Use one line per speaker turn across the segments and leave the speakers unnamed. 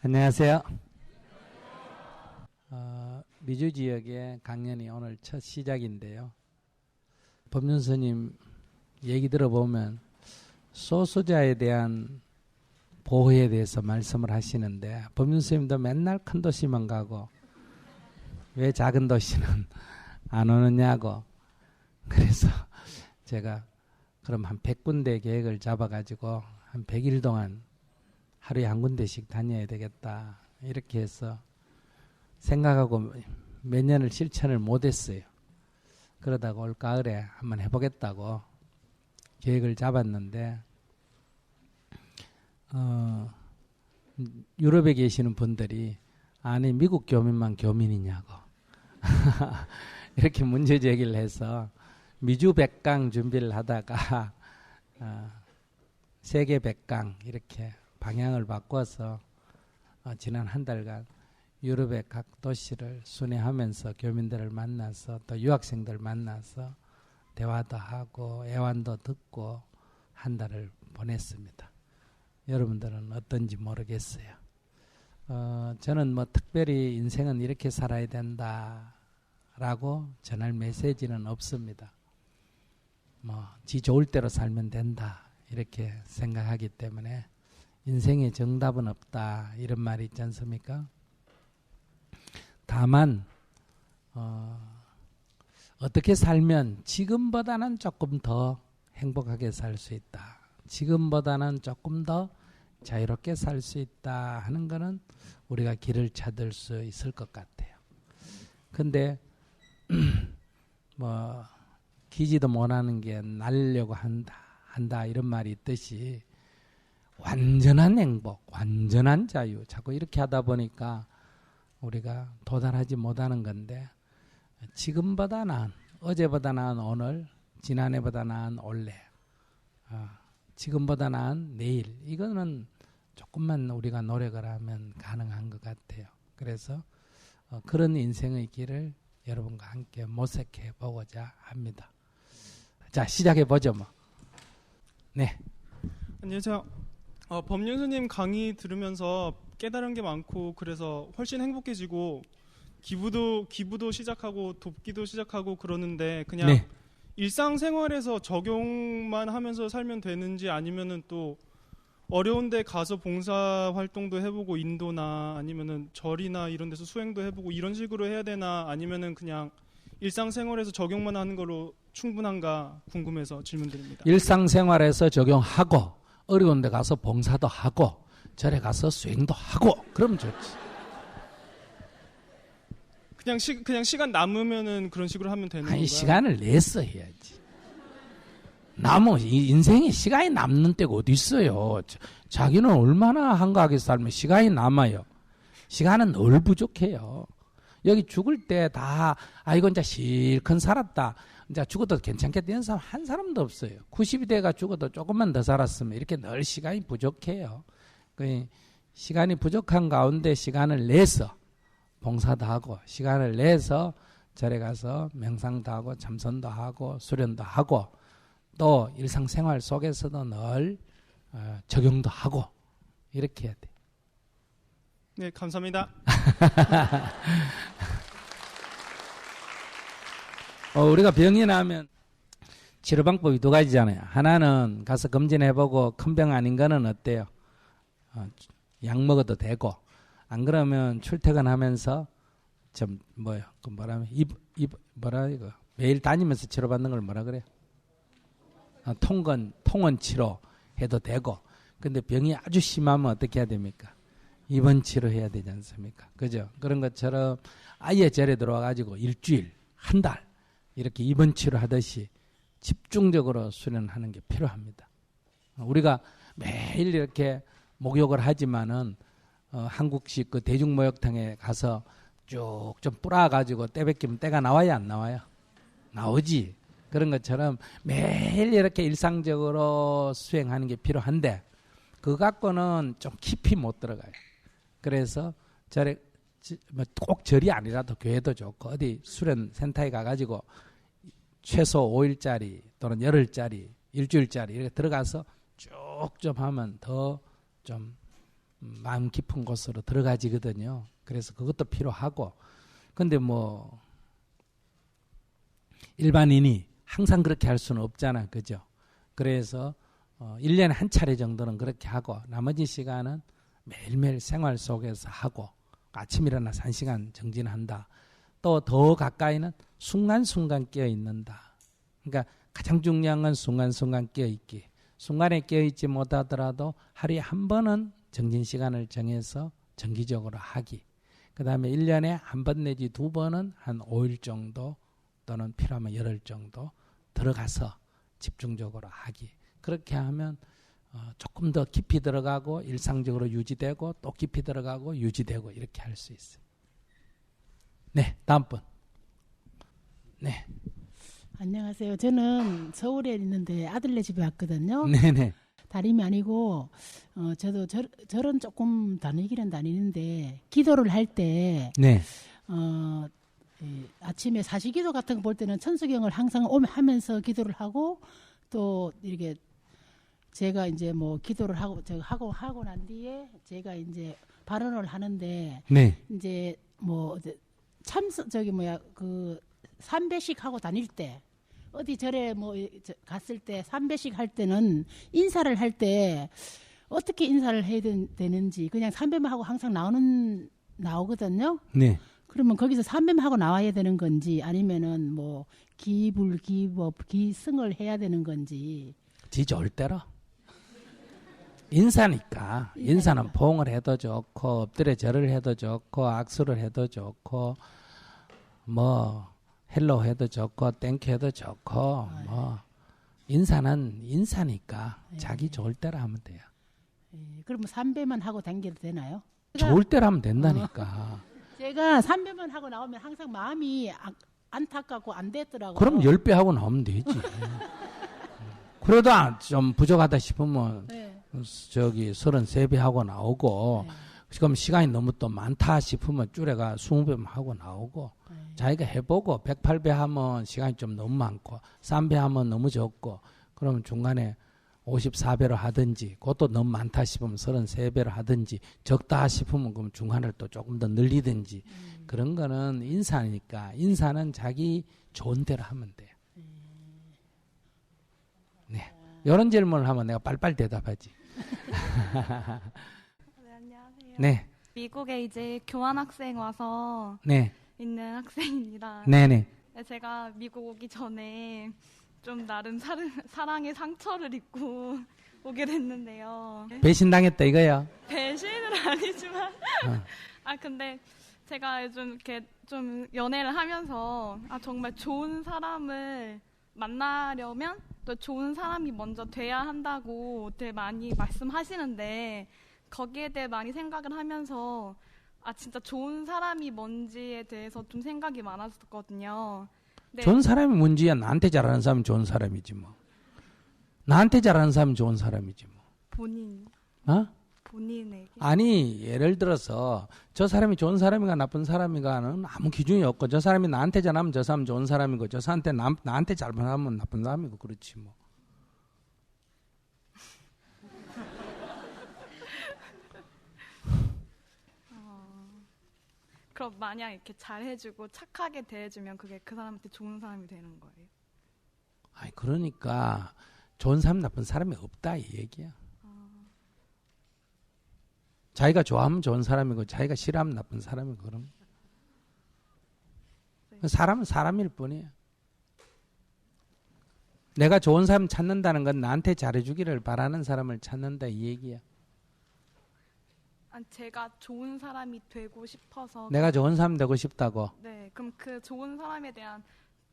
안녕하세요. 미주 지역의 강연이 오늘 첫 시작인데요. 법륜 스님 얘기 들어보면 소수자에 대한 보호에 대해서 말씀을 하시는데, 법륜 스님도 맨날 큰 도시만 가고 왜 작은 도시는 안 오느냐고. 그래서 제가 그럼 한 100군데 계획을 잡아가지고 한 100일 동안 하루에 한 군데씩 다녀야 되겠다, 이렇게 해서 생각하고 몇 년을 실천을 못했어요. 그러다가 올 가을에 한번 해보겠다고 계획을 잡았는데, 유럽에 계시는 분들이 아니 미국 교민만 교민이냐고 이렇게 문제 제기를 해서 미주 100강 준비를 하다가 세계 100강 이렇게 방향을 바꿔서 지난 한 달간 유럽의 각 도시를 순회하면서 교민들을 만나서 또 유학생들 만나서 대화도 하고 애완도 듣고 한 달을 보냈습니다. 여러분들은 어떤지 모르겠어요. 저는 뭐 특별히 인생은 이렇게 살아야 된다라고 전할 메시지는 없습니다. 지 좋을 대로 살면 된다 이렇게 생각하기 때문에 인생에 정답은 없다 이런 말이 있지 않습니까? 다만 어떻게 살면 지금보다는 조금 더 행복하게 살 수 있다, 지금보다는 조금 더 자유롭게 살 수 있다 하는 거는 우리가 길을 찾을 수 있을 것 같아요. 근데 기지도 못하는 게 날려고 한다 이런 말이 있듯이 완전한 행복, 완전한 자유, 자꾸 이렇게 하다 보니까 우리가 도달하지 못하는 건데, 지금보다 나은, 어제보다 나은 오늘, 지난해보다 나은 올해, 지금보다 나은 내일, 이거는 조금만 우리가 노력을 하면 가능한 것 같아요. 그래서 그런 인생의 길을 여러분과 함께 모색해 보고자 합니다. 자, 시작해 보죠 뭐. 네.
안녕하세요. 법륜 스님 강의 들으면서 깨달은 게 많고 그래서 훨씬 행복해지고 기부도 시작하고 돕기도 시작하고 그러는데, 그냥
네.
일상생활에서 적용만 하면서 살면 되는지, 아니면은 또 어려운 데 가서 봉사 활동도 해보고 인도나 아니면은 절이나 이런 데서 수행도 해보고 이런 식으로 해야 되나, 아니면은 그냥 일상생활에서 적용만 하는 걸로 충분한가 궁금해서 질문드립니다.
일상생활에서 적용하고 어려운 데 가서 봉사도 하고 절에 가서 수행도 하고 그러면 좋지.
그냥 시간 남으면은 그런 식으로 하면 되는 건가요?
시간을 내서 해야지. 인생에 시간이 남는 때가 어디 있어요. 자기는 얼마나 한가하게 살면 시간이 남아요. 시간은 늘 부족해요. 여기 죽을 때 다 이거 이제 실컷 살았다, 이제 죽어도 괜찮겠다 이런 사람 한 사람도 없어요. 90이 돼가 죽어도 조금만 더 살았으면 이렇게 늘 시간이 부족해요. 시간이 부족한 가운데 시간을 내서 봉사도 하고, 시간을 내서 절에 가서 명상도 하고 참선도 하고 수련도 하고, 또 일상생활 속에서도 늘 적용도 하고 이렇게 해야 돼.
네, 감사합니다.
우리가 병이 나면 치료 방법이 두 가지잖아요. 하나는 가서 검진해보고 큰 병 아닌 거는 어때요? 약 먹어도 되고, 안 그러면 출퇴근하면서 매일 다니면서 치료받는 걸 뭐라 그래요? 통원 치료 해도 되고. 근데 병이 아주 심하면 어떻게 해야 됩니까? 입원 치료해야 되지 않습니까? 그죠? 그런 것처럼 아예 절에 들어와가지고 일주일, 한 달 이렇게 입원 치료하듯이 집중적으로 수련하는 게 필요합니다. 우리가 매일 이렇게 목욕을 하지만은 한국식 그 대중목욕탕에 가서 쭉 좀 뿌라가지고 때 벗기면 때가 나와야 안 나와요? 나오지. 그런 것처럼 매일 이렇게 일상적으로 수행하는 게 필요한데, 그거 갖고는 좀 깊이 못 들어가요. 그래서 절에 꼭 절이 아니라도 교회도 좋고 어디 수련센터에 가가지고 최소 5일짜리 또는 열흘짜리 일주일짜리 이렇게 들어가서 쭉 좀 하면 더 좀 마음 깊은 곳으로 들어가지거든요. 그래서 그것도 필요하고. 근데 뭐 일반인이 항상 그렇게 할 수는 없잖아. 그죠? 그래서 1년에 한 차례 정도는 그렇게 하고 나머지 시간은 매일매일 생활 속에서 하고 아침 일어나서 1시간 정진한다. 또 더 가까이는 순간순간 깨어있는다. 그러니까 가장 중요한 건 순간순간 깨어있기. 순간에 깨어있지 못하더라도 하루에 한 번은 정진시간을 정해서 정기적으로 하기. 그 다음에 1년에 한 번 내지 2번은 한 5일 정도 또는 필요하면 열흘 정도 들어가서 집중적으로 하기. 그렇게 하면 조금 더 깊이 들어가고 일상적으로 유지되고 또 깊이 들어가고 유지되고 이렇게 할 수 있어요. 네, 다음 분. 네.
안녕하세요. 저는 서울에 있는데 아들네 집에 왔거든요.
네네.
다름이 아니고 저도 절은 조금 다니기는 다니는데 기도를 할 때
네.
아침에 사시기도 같은 거 볼 때는 천수경을 항상 하면서 기도를 하고 또 이렇게 제가 이제 뭐 기도를 하고 난 뒤에 제가 이제 발언을 하는데
네.
이제 뭐 삼배식 하고 다닐 때 어디 절에 뭐 갔을 때 삼배식 할 때는 인사를 할 때 어떻게 인사를 해야 되는지 그냥 삼배만 하고 항상 나오거든요.
네.
그러면 거기서 삼배만 하고 나와야 되는 건지 아니면은 뭐 기불, 기법, 기승을 해야 되는 건지.
지 좋을 대로. 인사니까. 인사는 포옹을 해도 좋고 엎드려 절을 해도 좋고 악수를 해도 좋고 뭐 헬로 해도 좋고 땡큐 해도 좋고 뭐 인사는 인사니까 자기 좋을 대로 하면 돼요.
그러면 삼배만 하고 다녀도 되나요?
좋을 대로 하면 된다니까.
제가 삼배만 하고 나오면 항상 마음이 안타깝고 안 됐더라고요.
그럼 10배 하고 나오면 되지. 그래도 좀 부족하다 싶으면
네.
33배 하고 나오고 그럼 시간이 너무 또 많다 싶으면 줄여가 20배만 하고 나오고 자기가 해보고 108배 하면 시간이 좀 너무 많고 3배 하면 너무 적고 그러면 중간에 54배로 하든지 그것도 너무 많다 싶으면 33배로 하든지 적다 싶으면 그럼 중간을 또 조금 더 늘리든지 그런 거는 인사니까 인사는 자기 좋은 대로 하면 돼요. 네. 이런 질문을 하면 내가 빨리빨리 대답하지.
네, 안녕하세요.
네.
미국에 이제 교환학생 와서
네.
있는 학생입니다.
네네.
네, 제가 미국 오기 전에 좀 나름 사랑의 상처를 입고 오게 됐는데요.
배신당했다 이거야.
배신은 아니지만 근데 제가 요즘 이렇게 좀 연애를 하면서 정말 좋은 사람을 만나려면 또 좋은 사람이 먼저 돼야 한다고 되게 많이 말씀하시는데 거기에 대해 많이 생각을 하면서 진짜 좋은 사람이 뭔지에 대해서 좀 생각이 많았었거든요. 네.
좋은 사람이 뭔지야. 나한테 잘하는 사람이 좋은 사람이지 뭐. 나한테 잘하는 사람이 좋은 사람이지 뭐.
본인에게.
아니 예를 들어서 저 사람이 좋은 사람인가 나쁜 사람인가는 아무 기준이 없고 저 사람이 나한테 잘하면 저 사람 좋은 사람이고 저 사람한테 나한테 잘하면 나쁜 사람이고 그렇지 뭐.
그럼 만약 이렇게 잘해주고 착하게 대해주면 그게 그 사람한테 좋은 사람이 되는 거예요?
아니 그러니까 좋은 사람 나쁜 사람이 없다 이 얘기야. 자기가 좋아하면 좋은 사람이고 자기가 싫어하면 나쁜 사람이고 그런 거. 사람은 사람일 뿐이야. 내가 좋은 사람 찾는다는 건 나한테 잘해주기를 바라는 사람을 찾는다 이 얘기야.
제가 좋은 사람이 되고 싶어서.
내가 좋은 사람 되고 싶다고?
네, 그럼 그 좋은 사람에 대한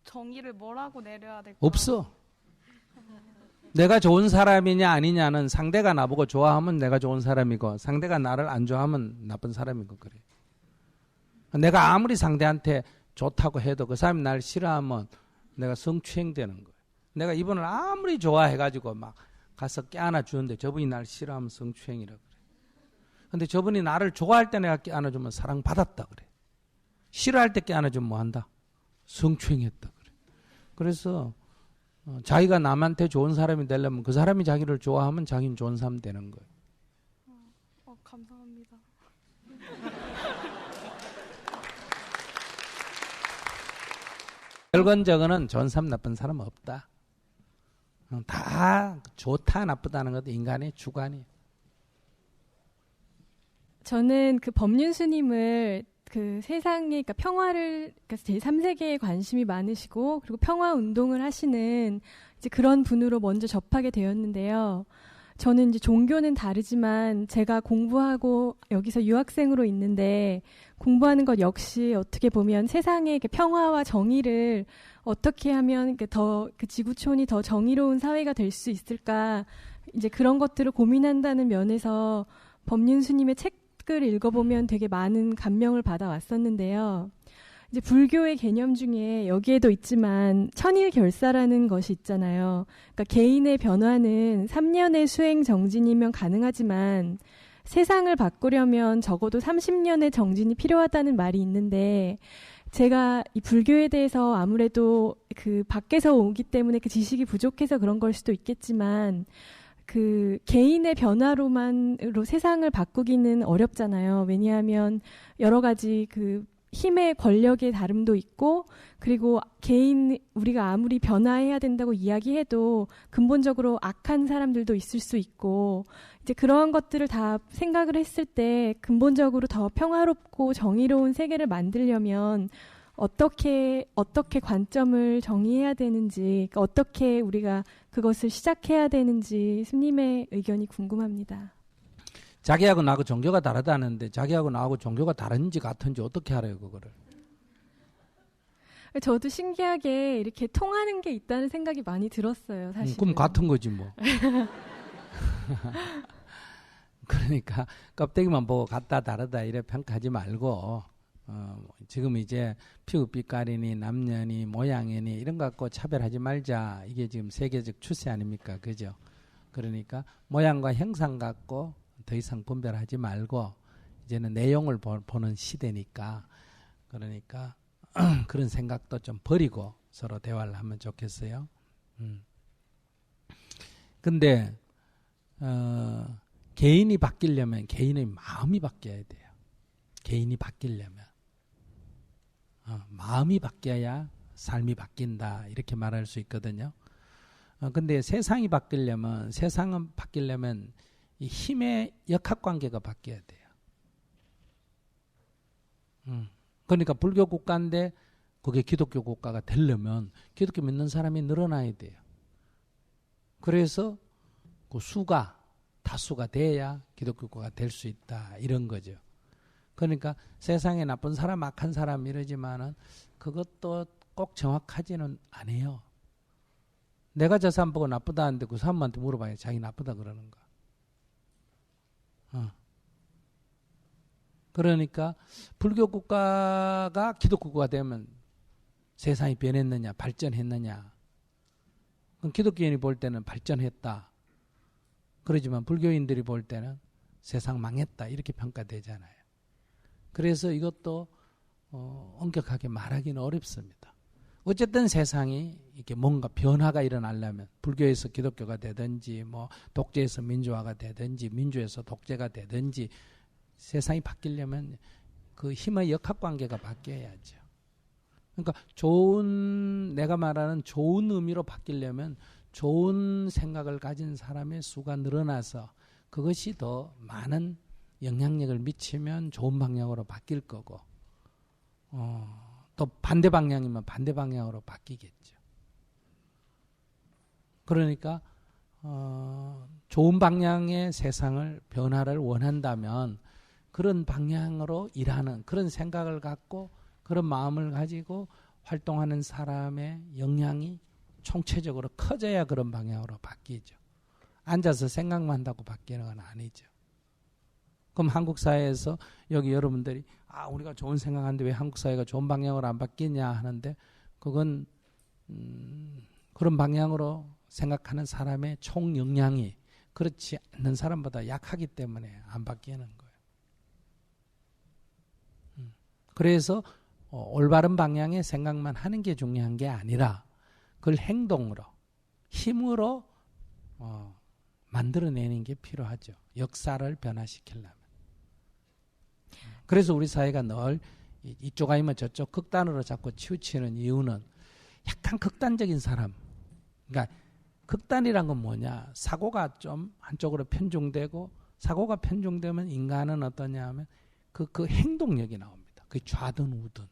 정의를 뭐라고 내려야 될까요?
없어. 내가 좋은 사람이냐 아니냐는 상대가 나보고 좋아하면 내가 좋은 사람이고 상대가 나를 안 좋아하면 나쁜 사람이고 그래. 내가 아무리 상대한테 좋다고 해도 그 사람이 나를 싫어하면 내가 성추행되는 거예요. 내가 이분을 아무리 좋아해가지고 막 가서 껴안아 주는데 저분이 나를 싫어하면 성추행이라고 그래. 근데 저분이 나를 좋아할 때 내가 껴안아주면 사랑받았다 그래. 싫어할 때 껴안아주면 뭐한다? 성추행했다 그래. 그래서 자기가 남한테 좋은 사람이 되려면 그 사람이 자기를 좋아하면 자기는 좋은 사람 되는 거예요.
감사합니다.
결론적으로는 좋은 사람 나쁜 사람 없다. 다 좋다 나쁘다는 것도 인간의 주관이에요.
저는 그 법륜스님을 그 세상에, 그러니까 평화를, 그러니까 제3세계에 관심이 많으시고, 그리고 평화 운동을 하시는 이제 그런 분으로 먼저 접하게 되었는데요. 저는 이제 종교는 다르지만 제가 공부하고 여기서 유학생으로 있는데 공부하는 것 역시 어떻게 보면 세상의 평화와 정의를 어떻게 하면 더 그 지구촌이 더 정의로운 사회가 될 수 있을까, 이제 그런 것들을 고민한다는 면에서 법륜스님의 책을 읽어보면 되게 많은 감명을 받아왔었는데요. 이제 불교의 개념 중에 여기에도 있지만 천일결사라는 것이 있잖아요. 그러니까 개인의 변화는 3년의 수행 정진이면 가능하지만 세상을 바꾸려면 적어도 30년의 정진이 필요하다는 말이 있는데, 제가 이 불교에 대해서 아무래도 그 밖에서 오기 때문에 그 지식이 부족해서 그런 걸 수도 있겠지만, 그 개인의 변화로만으로 세상을 바꾸기는 어렵잖아요. 왜냐하면 여러 가지 그 힘의 권력의 다름도 있고, 그리고 우리가 아무리 변화해야 된다고 이야기해도 근본적으로 악한 사람들도 있을 수 있고, 이제 그러한 것들을 다 생각을 했을 때 근본적으로 더 평화롭고 정의로운 세계를 만들려면 어떻게 관점을 정의해야 되는지, 그러니까 어떻게 우리가 그것을 시작해야 되는지 스님의 의견이 궁금합니다.
자기하고 나하고 종교가 다르다는데 자기하고 나하고 종교가 다른지 같은지 어떻게 알아요, 그거를?
저도 신기하게 이렇게 통하는 게 있다는 생각이 많이 들었어요, 사실.
그럼 같은 거지 뭐. 그러니까 껍데기만 보고 같다 다르다 이래 평가하지 말고, 지금 이제 피부빛깔이니 남녀니 모양이니 이런 거 갖고 차별하지 말자. 이게 지금 세계적 추세 아닙니까? 그죠? 그러니까 모양과 형상 갖고 더 이상 분별하지 말고 이제는 내용을 보는 시대니까, 그러니까 그런 생각도 좀 버리고 서로 대화를 하면 좋겠어요. 근데 개인이 바뀌려면 개인의 마음이 바뀌어야 돼요. 개인이 바뀌려면 마음이 바뀌어야 삶이 바뀐다, 이렇게 말할 수 있거든요. 근데 세상이 바뀌려면 이 힘의 역학관계가 바뀌어야 돼요. 그러니까 불교 국가인데 그게 기독교 국가가 되려면 기독교 믿는 사람이 늘어나야 돼요. 그래서 그 수가 다수가 돼야 기독교 국가가 될 수 있다, 이런 거죠. 그러니까 세상에 나쁜 사람, 악한 사람 이러지만은 그것도 꼭 정확하지는 않아요. 내가 저 사람 보고 나쁘다 하는데 그 사람한테 물어봐야 자기 나쁘다 그러는 거. 그러니까 불교 국가가 기독교 국가가 되면 세상이 변했느냐, 발전했느냐. 그럼 기독교인이 볼 때는 발전했다. 그러지만 불교인들이 볼 때는 세상 망했다, 이렇게 평가되잖아요. 그래서 이것도 엄격하게 말하기는 어렵습니다. 어쨌든 세상이 이렇게 뭔가 변화가 일어나려면 불교에서 기독교가 되든지 뭐 독재에서 민주화가 되든지 민주에서 독재가 되든지 세상이 바뀌려면 그 힘의 역학관계가 바뀌어야죠. 그러니까 내가 말하는 좋은 의미로 바뀌려면 좋은 생각을 가진 사람의 수가 늘어나서 그것이 더 많은 영향력을 미치면 좋은 방향으로 바뀔 거고, 또 반대 방향이면 반대 방향으로 바뀌겠죠. 그러니까 좋은 방향의 세상을 변화를 원한다면 그런 방향으로 일하는 그런 생각을 갖고 그런 마음을 가지고 활동하는 사람의 영향이 총체적으로 커져야 그런 방향으로 바뀌죠. 앉아서 생각만 한다고 바뀌는 건 아니죠. 그럼 한국 사회에서 여기 여러분들이 우리가 좋은 생각하는데 왜 한국 사회가 좋은 방향으로 안 바뀌냐 하는데, 그건 그런 방향으로 생각하는 사람의 총 영향이 그렇지 않는 사람보다 약하기 때문에 안 바뀌는 거예요. 그래서 올바른 방향의 생각만 하는 게 중요한 게 아니라 그걸 행동으로, 힘으로 만들어내는 게 필요하죠. 역사를 변화시키려면. 그래서 우리 사회가 늘 이쪽 아니면 저쪽 극단으로 자꾸 치우치는 이유는 약간 극단적인 사람. 그러니까 극단이란 건 뭐냐? 사고가 좀 한쪽으로 편중되고 사고가 편중되면 인간은 어떠냐 하면 그 행동력이 나옵니다. 그 좌든 우든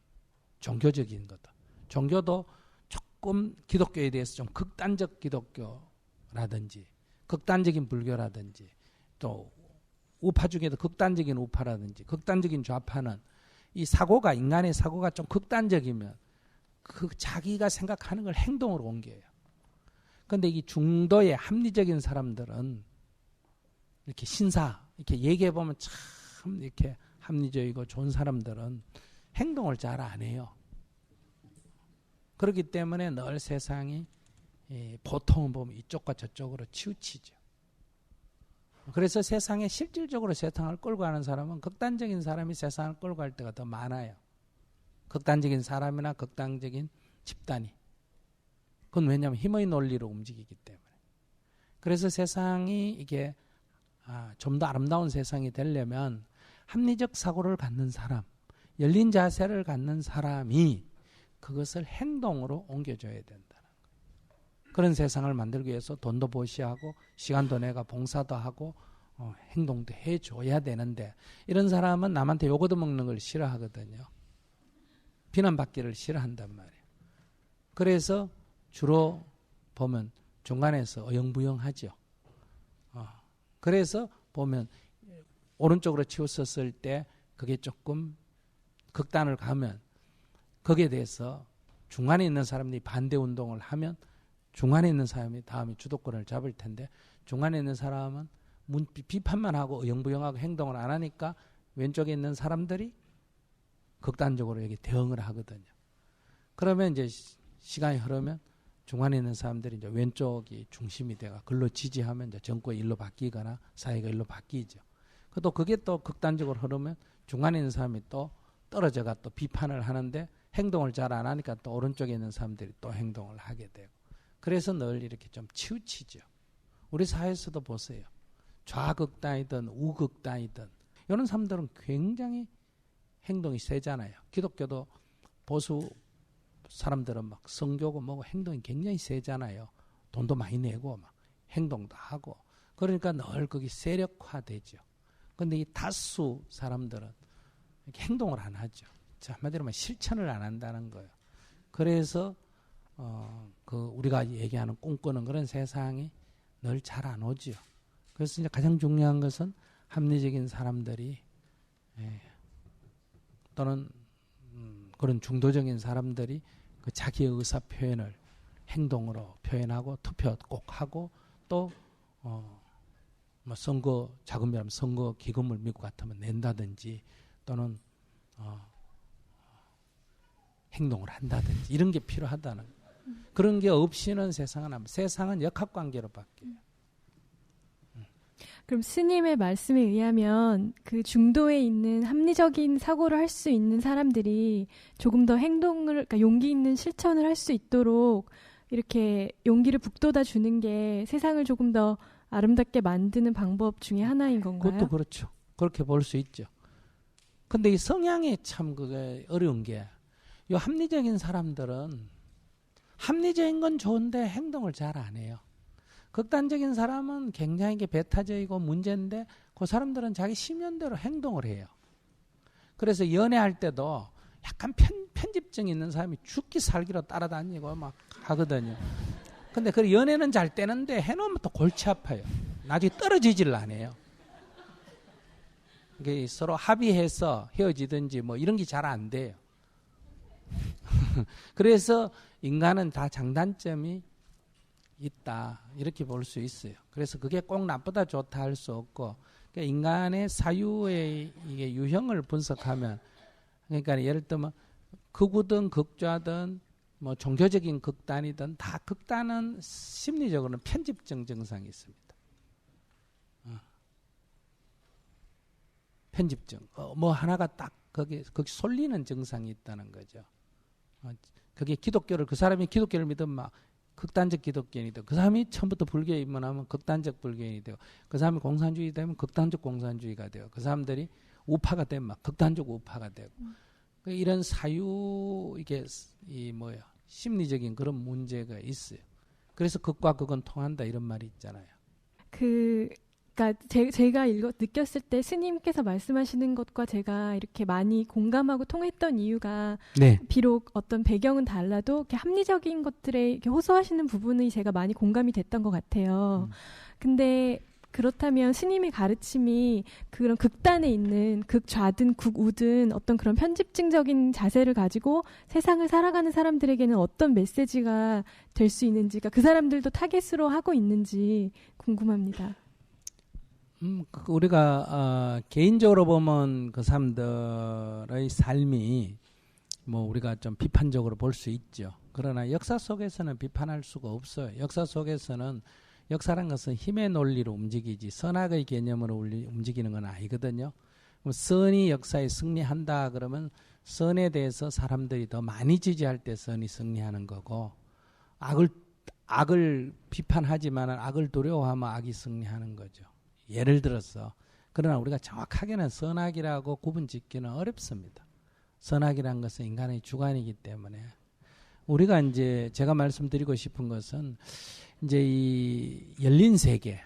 종교적인 거다. 종교도 조금 기독교에 대해서 좀 극단적 기독교라든지 극단적인 불교라든지 또 우파 중에도 극단적인 우파라든지 극단적인 좌파는 이 사고가 인간의 사고가 좀 극단적이면 그 자기가 생각하는 걸 행동으로 옮겨요. 그런데 이 중도의 합리적인 사람들은 이렇게 신사 이렇게 얘기해 보면 참 이렇게 합리적이고 좋은 사람들은 행동을 잘 안 해요. 그렇기 때문에 늘 세상이 보통은 보면 이쪽과 저쪽으로 치우치죠. 그래서 세상에 실질적으로 세상을 끌고 가는 사람은 극단적인 사람이 세상을 끌고 갈 때가 더 많아요. 극단적인 사람이나 극단적인 집단이. 그건 왜냐하면 힘의 논리로 움직이기 때문에. 그래서 세상이 이게 좀 더 아름다운 세상이 되려면 합리적 사고를 갖는 사람, 열린 자세를 갖는 사람이 그것을 행동으로 옮겨줘야 된다는 거예요. 그런 세상을 만들기 위해서 돈도 보시하고 시간도 내가 봉사도 하고 행동도 해줘야 되는데 이런 사람은 남한테 욕 얻어먹는 걸 싫어하거든요. 비난받기를 싫어한단 말이에요. 그래서 주로 보면 중간에서 어영부영하죠. 그래서 보면 오른쪽으로 치우쳤을 때 그게 조금 극단을 가면 거기에 대해서 중간에 있는 사람들이 반대 운동을 하면 중간에 있는 사람이 다음에 주도권을 잡을 텐데 중간에 있는 사람은 비판만 하고 어영부영하고 행동을 안 하니까 왼쪽에 있는 사람들이 극단적으로 여기 대응을 하거든요. 그러면 이제 시간이 흐르면 중간에 있는 사람들이 이제 왼쪽이 중심이 돼가 글로 지지하면 이제 정권이 일로 바뀌거나 사회가 일로 바뀌죠. 또 그게 또 극단적으로 흐르면 중간에 있는 사람이 또 떨어져가 또 비판을 하는데 행동을 잘 안 하니까 또 오른쪽에 있는 사람들이 또 행동을 하게 되고 그래서 늘 이렇게 좀 치우치죠. 우리 사회에서도 보세요. 좌극단이든 우극단이든 이런 사람들은 굉장히 행동이 세잖아요. 기독교도 보수 사람들은 막 성교고 뭐고 행동이 굉장히 세잖아요. 돈도 많이 내고 막 행동도 하고 그러니까 늘 거기 세력화되죠. 그런데 이 다수 사람들은 이렇게 행동을 안 하죠. 한마디로 말하면 실천을 안 한다는 거예요. 그래서 우리가 얘기하는 꿈꾸는 그런 세상이 늘 잘 안 오죠. 그래서 이제 가장 중요한 것은 합리적인 사람들이 또는 그런 중도적인 사람들이 그 자기의 의사 표현을 행동으로 표현하고 투표 꼭 하고 또 뭐 선거 자금이라면 선거 기금을 미국 같으면 낸다든지 또는 행동을 한다든지 이런 게 필요하다는 거예요. 그런 게 없이는 세상은 역학관계로 바뀌어요.
그럼 스님의 말씀에 의하면 그 중도에 있는 합리적인 사고를 할 수 있는 사람들이 조금 더 그러니까 용기 있는 실천을 할 수 있도록 이렇게 용기를 북돋아 주는 게 세상을 조금 더 아름답게 만드는 방법 중에 하나인 건가요?
그것도 그렇죠. 그렇게 볼 수 있죠. 근데 이 성향이 참 그게 어려운 게 이 합리적인 사람들은 합리적인 건 좋은데 행동을 잘 안 해요. 극단적인 사람은 굉장히 배타적이고 문제인데 그 사람들은 자기 심연대로 행동을 해요. 그래서 연애할 때도 약간 편집증 있는 사람이 죽기 살기로 따라다니고 막 하거든요. 근데 그 연애는 잘 되는데 해놓으면 또 골치 아파요. 나중에 떨어지질 않아요. 이게 서로 합의해서 헤어지든지 뭐 이런 게 잘 안 돼요. 그래서 인간은 다 장단점이 있다 이렇게 볼 수 있어요. 그래서 그게 꼭 나쁘다 좋다 할 수 없고 그러니까 인간의 사유의 이게 유형을 분석하면 그러니까 예를 들면 극우든 극좌든 뭐 종교적인 극단이든 다 극단은 심리적으로는 편집증 증상이 있습니다. 편집증 뭐 하나가 딱 거기 쏠리는 증상이 있다는 거죠. 그게 기독교를 그 사람이 기독교를 믿으면 막 극단적 기독교인이 되고 그 사람이 처음부터 불교에 입문하면 극단적 불교인이 되고 그 사람이 공산주의 되면 극단적 공산주의가 되고 그 사람들이 우파가 되면 막 극단적 우파가 되고 이런 사유 이게 심리적인 그런 문제가 있어요. 그래서 극과 극은 통한다 이런 말이 있잖아요.
그러니까 제가 느꼈을 때 스님께서 말씀하시는 것과 제가 이렇게 많이 공감하고 통했던 이유가
네.
비록 어떤 배경은 달라도 이렇게 합리적인 것들에 이렇게 호소하시는 부분이 제가 많이 공감이 됐던 것 같아요. 근데 그렇다면 스님의 가르침이 그런 극단에 있는 극좌든 극우든 어떤 그런 편집증적인 자세를 가지고 세상을 살아가는 사람들에게는 어떤 메시지가 될 수 있는지가 그 사람들도 타겟으로 하고 있는지 궁금합니다.
우리가 개인적으로 보면 그 사람들의 삶이 뭐 우리가 좀 비판적으로 볼 수 있죠. 그러나 역사 속에서는 비판할 수가 없어요. 역사 속에서는 역사란 것은 힘의 논리로 움직이지 선악의 개념으로 움직이는 건 아니거든요. 선이 역사에 승리한다 그러면 선에 대해서 사람들이 더 많이 지지할 때 선이 승리하는 거고, 악을 비판하지만 악을 두려워하면 악이 승리하는 거죠. 예를 들어서, 그러나 우리가 정확하게는 선악이라고 구분 짓기는 어렵습니다. 선악이라는 것은 인간의 주관이기 때문에 우리가 이제 제가 말씀드리고 싶은 것은 이제 이 열린 세계,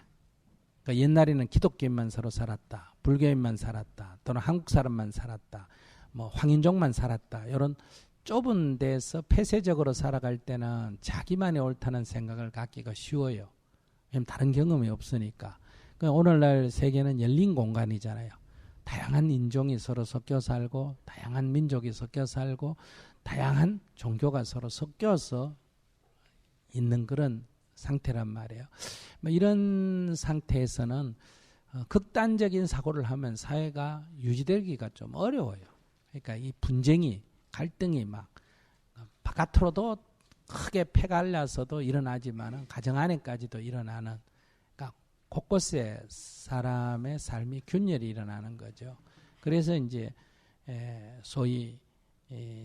그러니까 옛날에는 기독교인만 서로 살았다, 불교인만 살았다, 또는 한국 사람만 살았다, 뭐 황인종만 살았다, 이런 좁은 데서 폐쇄적으로 살아갈 때는 자기만이 옳다는 생각을 갖기가 쉬워요. 왜냐하면 다른 경험이 없으니까. 오늘날 세계는 열린 공간이잖아요. 다양한 인종이 서로 섞여 살고, 다양한 민족이 섞여 살고, 다양한 종교가 서로 섞여서 있는 그런 상태란 말이에요. 이런 상태에서는 극단적인 사고를 하면 사회가 유지되기가 좀 어려워요. 그러니까 이 분쟁이, 갈등이 막 바깥으로도 크게 패갈려서도 일어나지만은 가정 안에까지도 일어나는, 그러니까 곳곳에 사람의 삶이 균열이 일어나는 거죠. 그래서 이제 소위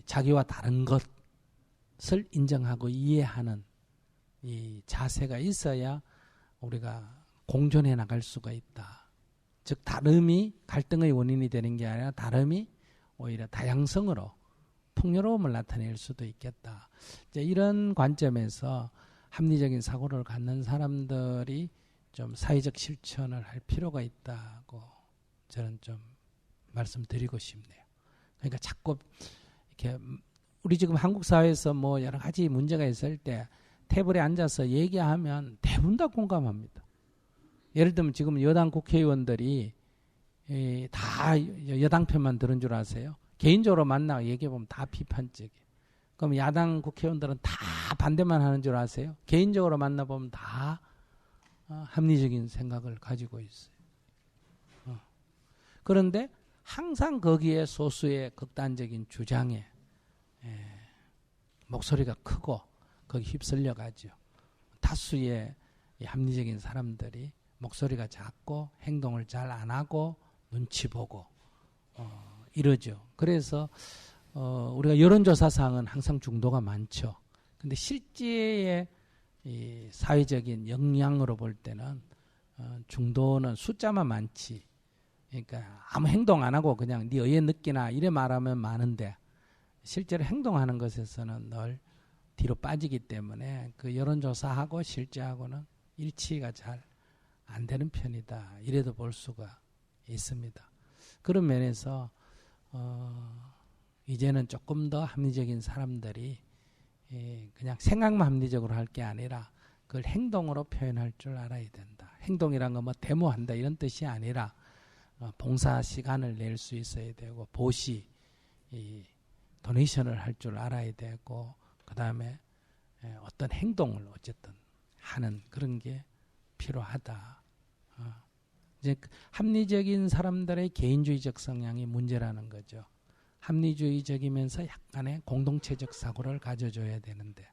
자기와 다른 것을 인정하고 이해하는 이 자세가 있어야 우리가 공존해 나갈 수가 있다. 즉 다름이 갈등의 원인이 되는 게 아니라 다름이 오히려 다양성으로 풍요로움을 나타낼 수도 있겠다. 이제 이런 관점에서 합리적인 사고를 갖는 사람들이 좀 사회적 실천을 할 필요가 있다고 저는 좀 말씀드리고 싶네요. 그러니까 자꾸 이렇게 우리 지금 한국 사회에서 뭐 여러 가지 문제가 있을 때 테이블에 앉아서 얘기하면 대부분 다 공감합니다. 예를 들면 지금 여당 국회의원들이 다 여당 편만 들은 줄 아세요? 개인적으로 만나고 얘기해보면 다 비판적이에요. 그럼 야당 국회의원들은 다 반대만 하는 줄 아세요? 개인적으로 만나보면 다 합리적인 생각을 가지고 있어요. 그런데 항상 거기에 소수의 극단적인 주장에 목소리가 크고 거기 휩쓸려 가죠. 다수의 합리적인 사람들이 목소리가 작고 행동을 잘 안 하고 눈치 보고 이러죠. 그래서 우리가 여론조사상은 항상 중도가 많죠. 근데 실제의 이 사회적인 역량으로 볼 때는 중도는 숫자만 많지. 그러니까 아무 행동 안 하고 그냥 네 의에 느끼나 이래 말하면 많은데 실제로 행동하는 것에서는 늘 뒤로 빠지기 때문에 그 여론조사하고 실제하고는 일치가 잘 안 되는 편이다. 이래도 볼 수가 있습니다. 그런 면에서 이제는 조금 더 합리적인 사람들이 그냥 생각만 합리적으로 할 게 아니라 그걸 행동으로 표현할 줄 알아야 된다. 행동이란 건 뭐 데모한다 이런 뜻이 아니라 봉사 시간을 낼 수 있어야 되고 보시, 도네이션을 할 줄 알아야 되고 그 다음에 어떤 행동을 어쨌든 하는 그런 게 필요하다. 이제 합리적인 사람들의 개인주의적 성향이 문제라는 거죠. 합리주의적이면서 약간의 공동체적 사고를 가져줘야 되는데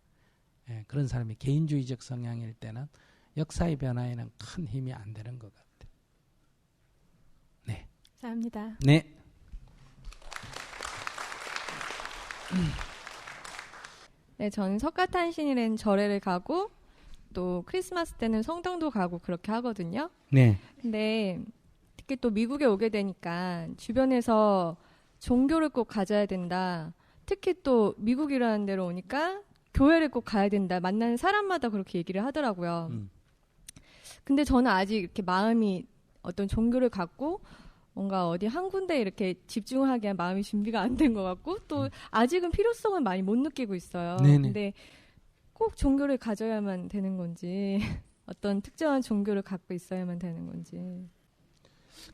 그런 사람이 개인주의적 성향일 때는 역사의 변화에는 큰 힘이 안 되는 것 같아요. 네.
감사합니다.
네.
네, 저는 석가탄신일엔 절에를 가고 또 크리스마스 때는 성당도 가고 그렇게 하거든요.
네.
근데 특히 또 미국에 오게 되니까 주변에서 종교를 꼭 가져야 된다. 특히 또 미국이라는 데로 오니까 교회를 꼭 가야 된다. 만나는 사람마다 그렇게 얘기를 하더라고요. 근데 저는 아직 이렇게 마음이 어떤 종교를 갖고 뭔가 어디 한 군데 이렇게 집중하게 한 마음이 준비가 안 된 것 같고 또 아직은 필요성을 많이 못 느끼고 있어요.
네네.
근데 꼭 종교를 가져야만 되는 건지 어떤 특정한 종교를 갖고 있어야만 되는 건지.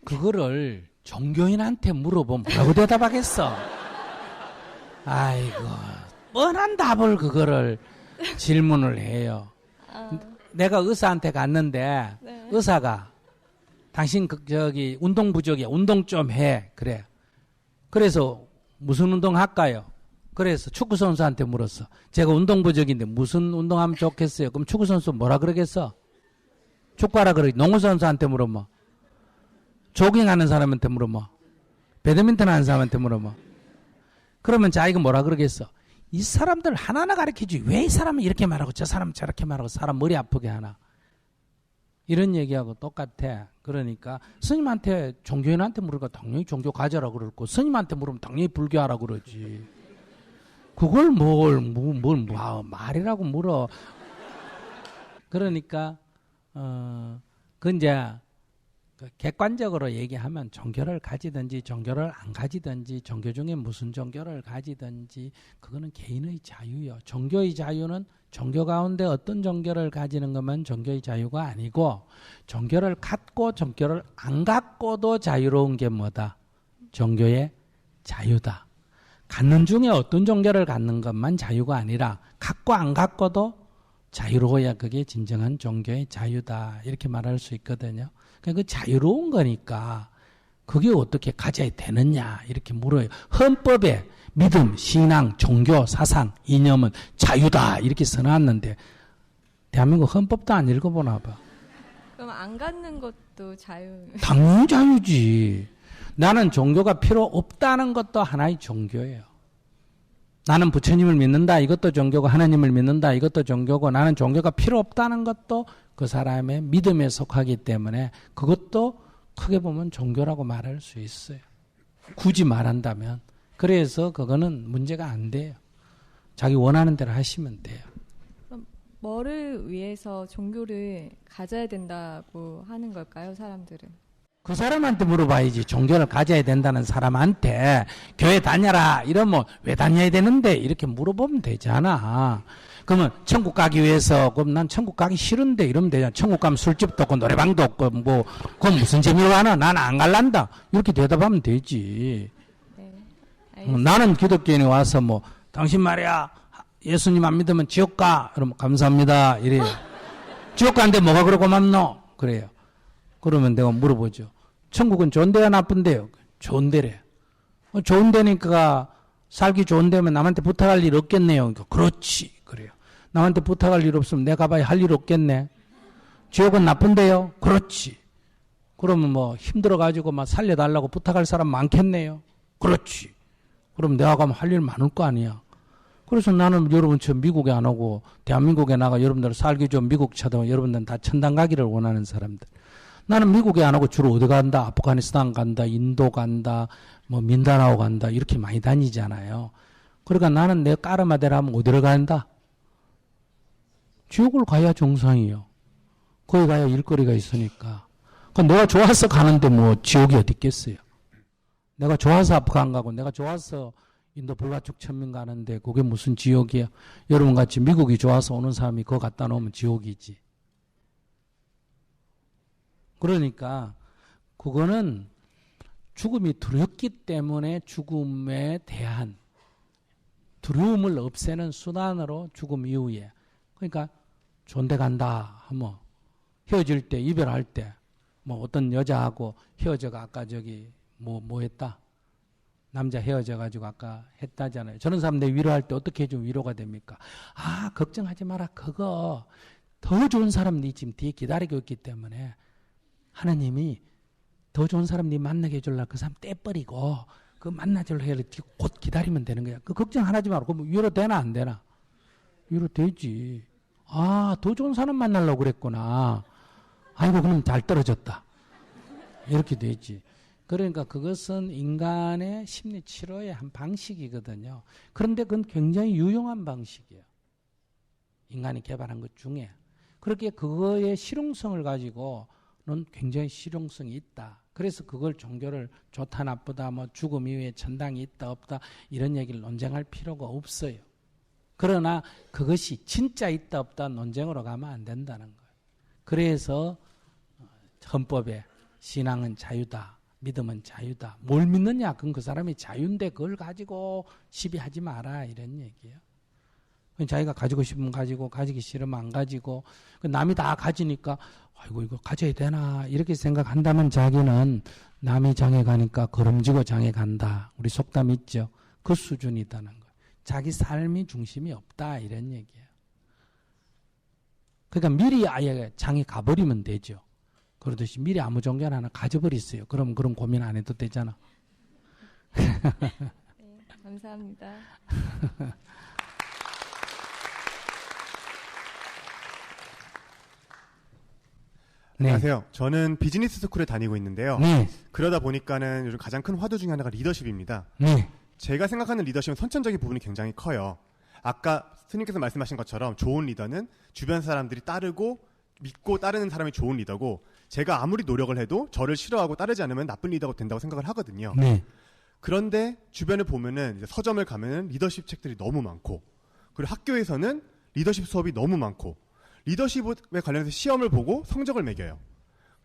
그거를 종교인한테 물어보면 뭐라고 대답하겠어? 아이고, 뻔한 답을 그거를 질문을 해요. 내가 의사한테 갔는데
네.
의사가 당신 저기 운동 부족이야. 운동 좀 해. 그래. 그래서 무슨 운동 할까요? 그래서 축구 선수한테 물었어. 제가 운동 부족인데 무슨 운동하면 좋겠어요? 그럼 축구 선수 뭐라 그러겠어? 축구하라 그러지. 농구 선수한테 물어봐. 조깅하는 사람한테 물어봐. 배드민턴 하는 사람한테 물어봐. 그러면 자기가 뭐라 그러겠어? 이 사람들 하나하나 가르쳐주지. 왜 이 사람은 이렇게 말하고 저 사람은 저렇게 말하고 사람 머리 아프게 하나. 이런 얘기하고 똑같아. 그러니까 스님한테 종교인한테 물으니까 당연히 종교 가져라 그러고 스님한테 물으면 당연히 불교하라 그러지. 그걸 뭘 말이라고 물어. 그러니까 그 이제 객관적으로 얘기하면 종교를 가지든지 종교를 안 가지든지 종교 중에 무슨 종교를 가지든지 그거는 개인의 자유요. 종교의 자유는 종교 가운데 어떤 종교를 가지는 것만 종교의 자유가 아니고 종교를 갖고 종교를 안 갖고도 자유로운 게 뭐다? 종교의 자유다. 갖는 중에 어떤 종교를 갖는 것만 자유가 아니라 갖고 안 갖고도 자유로워야 그게 진정한 종교의 자유다. 이렇게 말할 수 있거든요. 그 자유로운 거니까 그게 어떻게 가져야 되느냐 이렇게 물어요. 헌법에 믿음, 신앙, 종교, 사상, 이념은 자유다 이렇게 써놨는데 대한민국 헌법도 안 읽어보나 봐.
그럼 안 갖는 것도 자유?
당연히 자유지. 나는 종교가 필요 없다는 것도 하나의 종교예요. 나는 부처님을 믿는다 이것도 종교고 하나님을 믿는다 이것도 종교고 나는 종교가 필요 없다는 것도 그 사람의 믿음에 속하기 때문에 그것도 크게 보면 종교라고 말할 수 있어요. 굳이 말한다면. 그래서 그거는 문제가 안 돼요. 자기 원하는 대로 하시면 돼요.
그럼 뭐를 위해서 종교를 가져야 된다고 하는 걸까요, 사람들은?
그 사람한테 물어봐야지. 종교를 가져야 된다는 사람한테 교회 다녀라 이러면 왜 다녀야 되는데 이렇게 물어보면 되잖아. 그러면 천국 가기 위해서 그럼 난 천국 가기 싫은데 이러면 되잖아. 천국 가면 술집도 없고 노래방도 없고 뭐 그건 무슨 재미로 가나? 나는 안 갈란다. 이렇게 대답하면 되지.
네,
나는 기독교인이 와서 뭐 당신 말이야 예수님 안 믿으면 지옥 가. 그러면 감사합니다. 이래요. 지옥 가는데 뭐가 그러고 맙노? 그래요. 그러면 내가 물어보죠. 천국은 좋은 데야 나쁜 데요? 좋은 데래. 좋은 데니까 살기 좋은 데면 남한테 부탁할 일 없겠네요. 그러니까 그렇지. 그래요. 남한테 부탁할 일 없으면 내가 봐야 할 일 없겠네. 지옥은 나쁜 데요? 그렇지. 그러면 뭐 힘들어가지고 막 살려달라고 부탁할 사람 많겠네요. 그렇지. 그럼 내가 가면 할 일 많을 거 아니야. 그래서 나는 여러분처럼 미국에 안 오고 대한민국에 나가 여러분들 살기 좋은 미국 쳐다보면 여러분들은 다 천당 가기를 원하는 사람들. 나는 미국에 안 오고 주로 어디 간다? 아프가니스탄 간다, 인도 간다, 뭐 민다나오 간다 이렇게 많이 다니잖아요. 그러니까 나는 내 까르마데라면 어디를 간다? 지옥을 가야 정상이요. 거기 가야 일거리가 있으니까. 그러니까 내가 좋아서 가는데 뭐 지옥이 어디 있겠어요. 내가 좋아서 아프간 가고 내가 좋아서 인도 불가촉 천민 가는데 그게 무슨 지옥이야. 여러분 같이 미국이 좋아서 오는 사람이 그거 갖다 놓으면 지옥이지. 그러니까 그거는 죽음이 두렵기 때문에 죽음에 대한 두려움을 없애는 수단으로 죽음 이후에 그러니까 좋은 데 간다 하면 헤어질 때 이별할 때 뭐 어떤 여자하고 헤어져가 아까 저기 뭐 했다 남자 헤어져 가지고 아까 했다잖아요. 저런 사람 내 위로할 때 어떻게 해주면 위로가 됩니까? 아 걱정하지 마라. 그거 더 좋은 사람 네 지금 뒤에 기다리고 있기 때문에 하나님이 더 좋은 사람 네 만나게 해주려고 그 사람 떼버리고 그 만나주려고 해야 곧 기다리면 되는 거야. 그 걱정 하지 말고 그럼 위로 되나 안 되나? 위로 되지. 아, 더 좋은 사람 만나려고 그랬구나. 아이고 그럼 잘 떨어졌다. 이렇게 되지. 그러니까 그것은 인간의 심리 치료의 한 방식이거든요. 그런데 그건 굉장히 유용한 방식이에요. 인간이 개발한 것 중에. 그렇게 그거의 실용성을 가지고는 굉장히 실용성이 있다. 그래서 그걸 종교를 좋다 나쁘다 뭐 죽음 이후에 천당이 있다 없다 이런 얘기를 논쟁할 필요가 없어요. 그러나 그것이 진짜 있다 없다 논쟁으로 가면 안 된다는 거예요. 그래서 헌법에 신앙은 자유다. 믿음은 자유다. 뭘 믿느냐? 그건 그 사람이 자유인데 그걸 가지고 시비하지 마라 이런 얘기예요. 자기가 가지고 싶으면 가지고 가지기 싫으면 안 가지고 남이 다 가지니까 아이고 이거 가져야 되나 이렇게 생각한다면 자기는 남이 장에 가니까 걸음지고 장에 간다. 우리 속담 있죠. 그 수준이다는 거예요. 자기 삶이 중심이 없다 이런 얘기예요. 그러니까 미리 아예 장에 가버리면 되죠. 그러듯이 미리 아무 종교나 하나 가져버리세요. 그럼 그런 고민 안 해도 되잖아.
네, 감사합니다.
네.
안녕하세요. 저는 비즈니스 스쿨에 다니고 있는데요.
네.
그러다 보니까는 요즘 가장 큰 화두 중에 하나가 리더십입니다.
네.
제가 생각하는 리더십은 선천적인 부분이 굉장히 커요. 아까 스님께서 말씀하신 것처럼 좋은 리더는 주변 사람들이 따르고 믿고 따르는 사람이 좋은 리더고 제가 아무리 노력을 해도 저를 싫어하고 따르지 않으면 나쁜 리더가 된다고 생각을 하거든요.
네.
그런데 주변을 보면은 이제 서점을 가면은 리더십 책들이 너무 많고 그리고 학교에서는 리더십 수업이 너무 많고 리더십에 관련해서 시험을 보고 성적을 매겨요.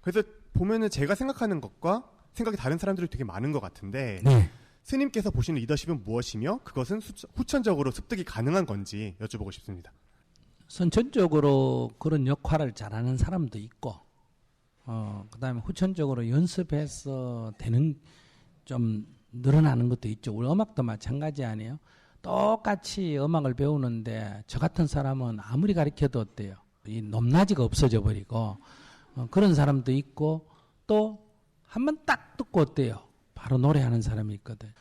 그래서 보면은 제가 생각하는 것과 생각이 다른 사람들이 되게 많은 것 같은데
네.
스님께서 보시는 리더십은 무엇이며 그것은 후천적으로 습득이 가능한 건지 여쭤보고 싶습니다.
선천적으로 그런 역할을 잘하는 사람도 있고 그다음에 후천적으로 연습해서 되는 좀 늘어나는 것도 있죠. 우리 음악도 마찬가지 아니에요. 똑같이 음악을 배우는데 저 같은 사람은 아무리 가르쳐도 어때요? 이 높낮이가 없어져 버리고 그런 사람도 있고 또 한 번 딱 듣고 어때요? 바로 노래하는 사람이 있거든.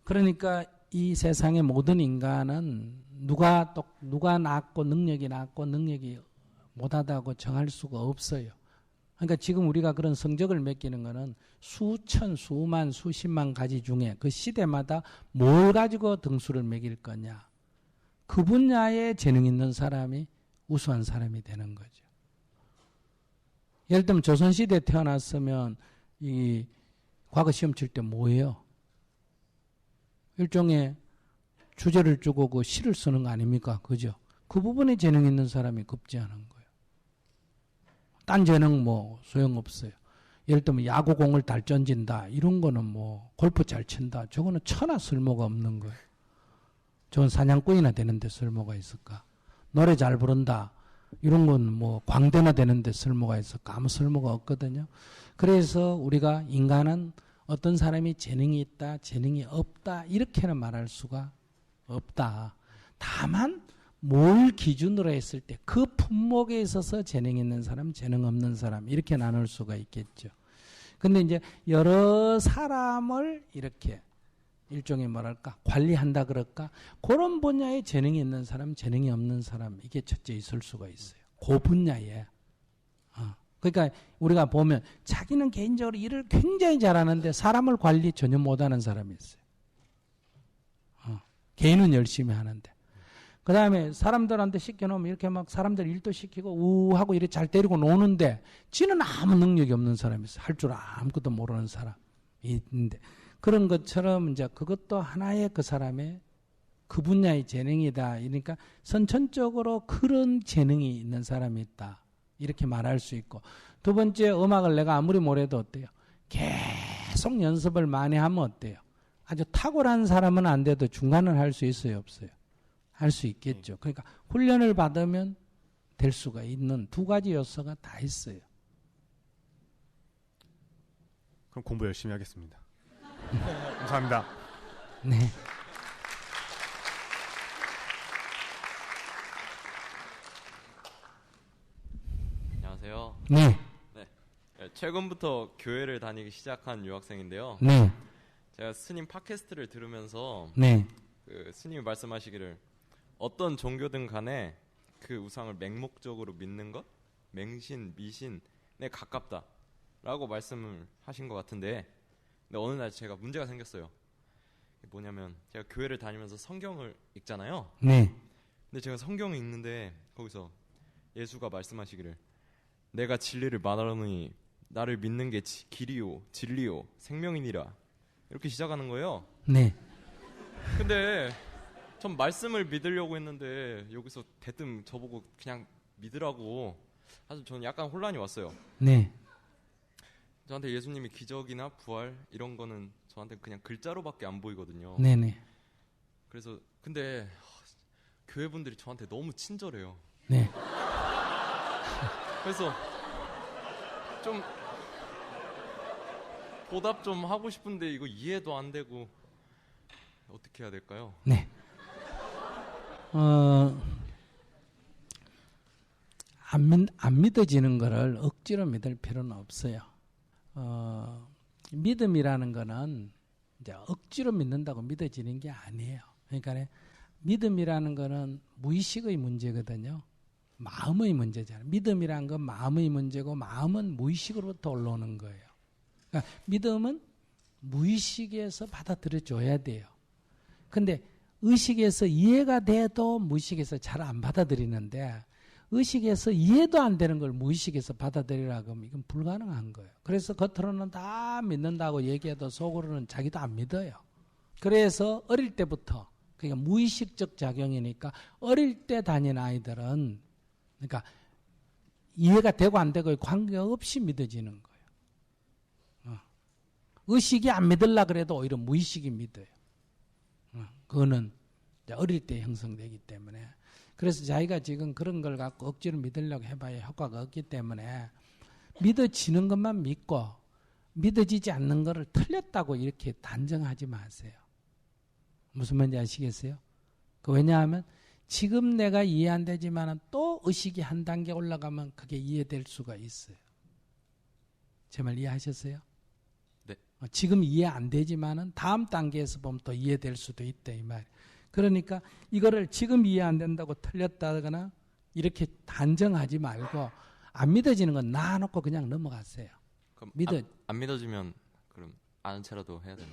그러니까 이 세상의 모든 인간은 누가 낫고 능력이 낫고 능력이 못하다고 정할 수가 없어요. 그러니까 지금 우리가 그런 성적을 매기는 거는 수천, 수만, 수십만 가지 중에 그 시대마다 뭘 가지고 등수를 매길 거냐. 그 분야에 재능 있는 사람이 우수한 사람이 되는 거죠. 예를 들면 조선시대에 태어났으면 이 과거 시험 칠 때 뭐예요? 일종의 주제를 주고 그 시를 쓰는 거 아닙니까? 그죠? 그 부분에 재능 있는 사람이 급제하는 거예요. 딴 재능 뭐 소용없어요. 예를 들면 야구공을 잘 던진다. 이런 거는 뭐 골프 잘 친다. 저거는 천하 쓸모가 없는 거예요. 저건 사냥꾼이나 되는데 쓸모가 있을까? 노래 잘 부른다. 이런 건 뭐 광대나 되는데 쓸모가 있을까? 아무 쓸모가 없거든요. 그래서 우리가 인간은 어떤 사람이 재능이 있다, 재능이 없다 이렇게는 말할 수가 없다. 다만 뭘 기준으로 했을 때 그 품목에 있어서 재능 있는 사람, 재능 없는 사람 이렇게 나눌 수가 있겠죠. 근데 이제 여러 사람을 이렇게 일종의 뭐랄까 관리한다 그럴까 그런 분야에 재능이 있는 사람, 재능이 없는 사람 이게 첫째 있을 수가 있어요. 그 분야에. 그러니까 우리가 보면 자기는 개인적으로 일을 굉장히 잘하는데 사람을 관리 전혀 못하는 사람이 있어요. 개인은 열심히 하는데. 그 다음에 사람들한테 시켜놓으면 이렇게 막 사람들 일도 시키고 우하고 이렇게 잘 때리고 노는데 지는 아무 능력이 없는 사람이 있어요. 할 줄 아무것도 모르는 사람이 있는데 그런 것처럼 이제 그것도 하나의 그 사람의 그 분야의 재능이다. 그러니까 선천적으로 그런 재능이 있는 사람이 있다. 이렇게 말할 수 있고 두 번째 음악을 내가 아무리 못해도 어때요? 계속 연습을 많이 하면 어때요? 아주 탁월한 사람은 안 돼도 중간은 할 수 있어요? 없어요? 할 수 있겠죠. 그러니까 훈련을 받으면 될 수가 있는 두 가지 요소가 다 있어요.
그럼 공부 열심히 하겠습니다. 감사합니다.
네.
안녕하세요.
네.
네. 최근부터 교회를 다니기 시작한 유학생인데요.
네.
제가 스님 팟캐스트를 들으면서
네.
그 스님이 말씀하시기를 어떤 종교든 간에 그 우상을 맹목적으로 믿는 것, 맹신, 미신에 가깝다라고 말씀을 하신 것 같은데 근데 어느 날 제가 문제가 생겼어요. 뭐냐면 제가 교회를 다니면서 성경을 읽잖아요.
네.
근데 제가 성경을 읽는데 거기서 예수가 말씀하시기를 내가 진리를 말하노니 나를 믿는 게 길이요 진리요 생명이니라 이렇게 시작하는 거예요.
네.
근데 전 말씀을 믿으려고 했는데 여기서 대뜸 저보고 그냥 믿으라고 사실 저는 약간 혼란이 왔어요.
네.
저한테 예수님이 기적이나 부활 이런 거는 저한테 그냥 글자로밖에 안 보이거든요.
네네.
그래서 근데 교회 분들이 저한테 너무 친절해요.
네.
그래서 좀 보답 좀 하고 싶은데 이거 이해도 안 되고 어떻게 해야 될까요?
네. 안 믿어지는 거를 억지로 믿을 필요는 없어요. 믿음이라는 거는 이제 억지로 믿는다고 믿어지는 게 아니에요. 그러니까 믿음이라는 거는 무의식의 문제거든요. 마음의 문제잖아요. 믿음이라는 건 마음의 문제고 마음은 무의식으로부터 올라오는 거예요. 그러니까 믿음은 무의식에서 받아들여줘야 돼요. 근데 의식에서 이해가 돼도 무의식에서 잘 안 받아들이는데 의식에서 이해도 안 되는 걸 무의식에서 받아들이라고 하면 이건 불가능한 거예요. 그래서 겉으로는 다 믿는다고 얘기해도 속으로는 자기도 안 믿어요. 그래서 어릴 때부터 그러니까 무의식적 작용이니까 어릴 때 다닌 아이들은 그러니까 이해가 되고 안 되고의 관계없이 믿어지는 거예요. 의식이 안 믿으려고 그래도 오히려 무의식이 믿어요. 그거는 어릴 때 형성되기 때문에 그래서 자기가 지금 그런 걸 갖고 억지로 믿으려고 해봐야 효과가 없기 때문에 믿어지는 것만 믿고 믿어지지 않는 것을 틀렸다고 이렇게 단정하지 마세요. 무슨 말인지 아시겠어요? 왜냐하면 지금 내가 이해 안 되지만 또 의식이 한 단계 올라가면 그게 이해될 수가 있어요. 제 말 이해하셨어요?
네.
지금 이해 안 되지만은 다음 단계에서 보면 또 이해될 수도 있다 이 말. 그러니까 이거를 지금 이해 안 된다고 틀렸다거나 이렇게 단정하지 말고 안 믿어지는 건 놔놓고 그냥 넘어가세요.
그럼
믿어
안 믿어지면 그럼 아는 채라도 해야 되나?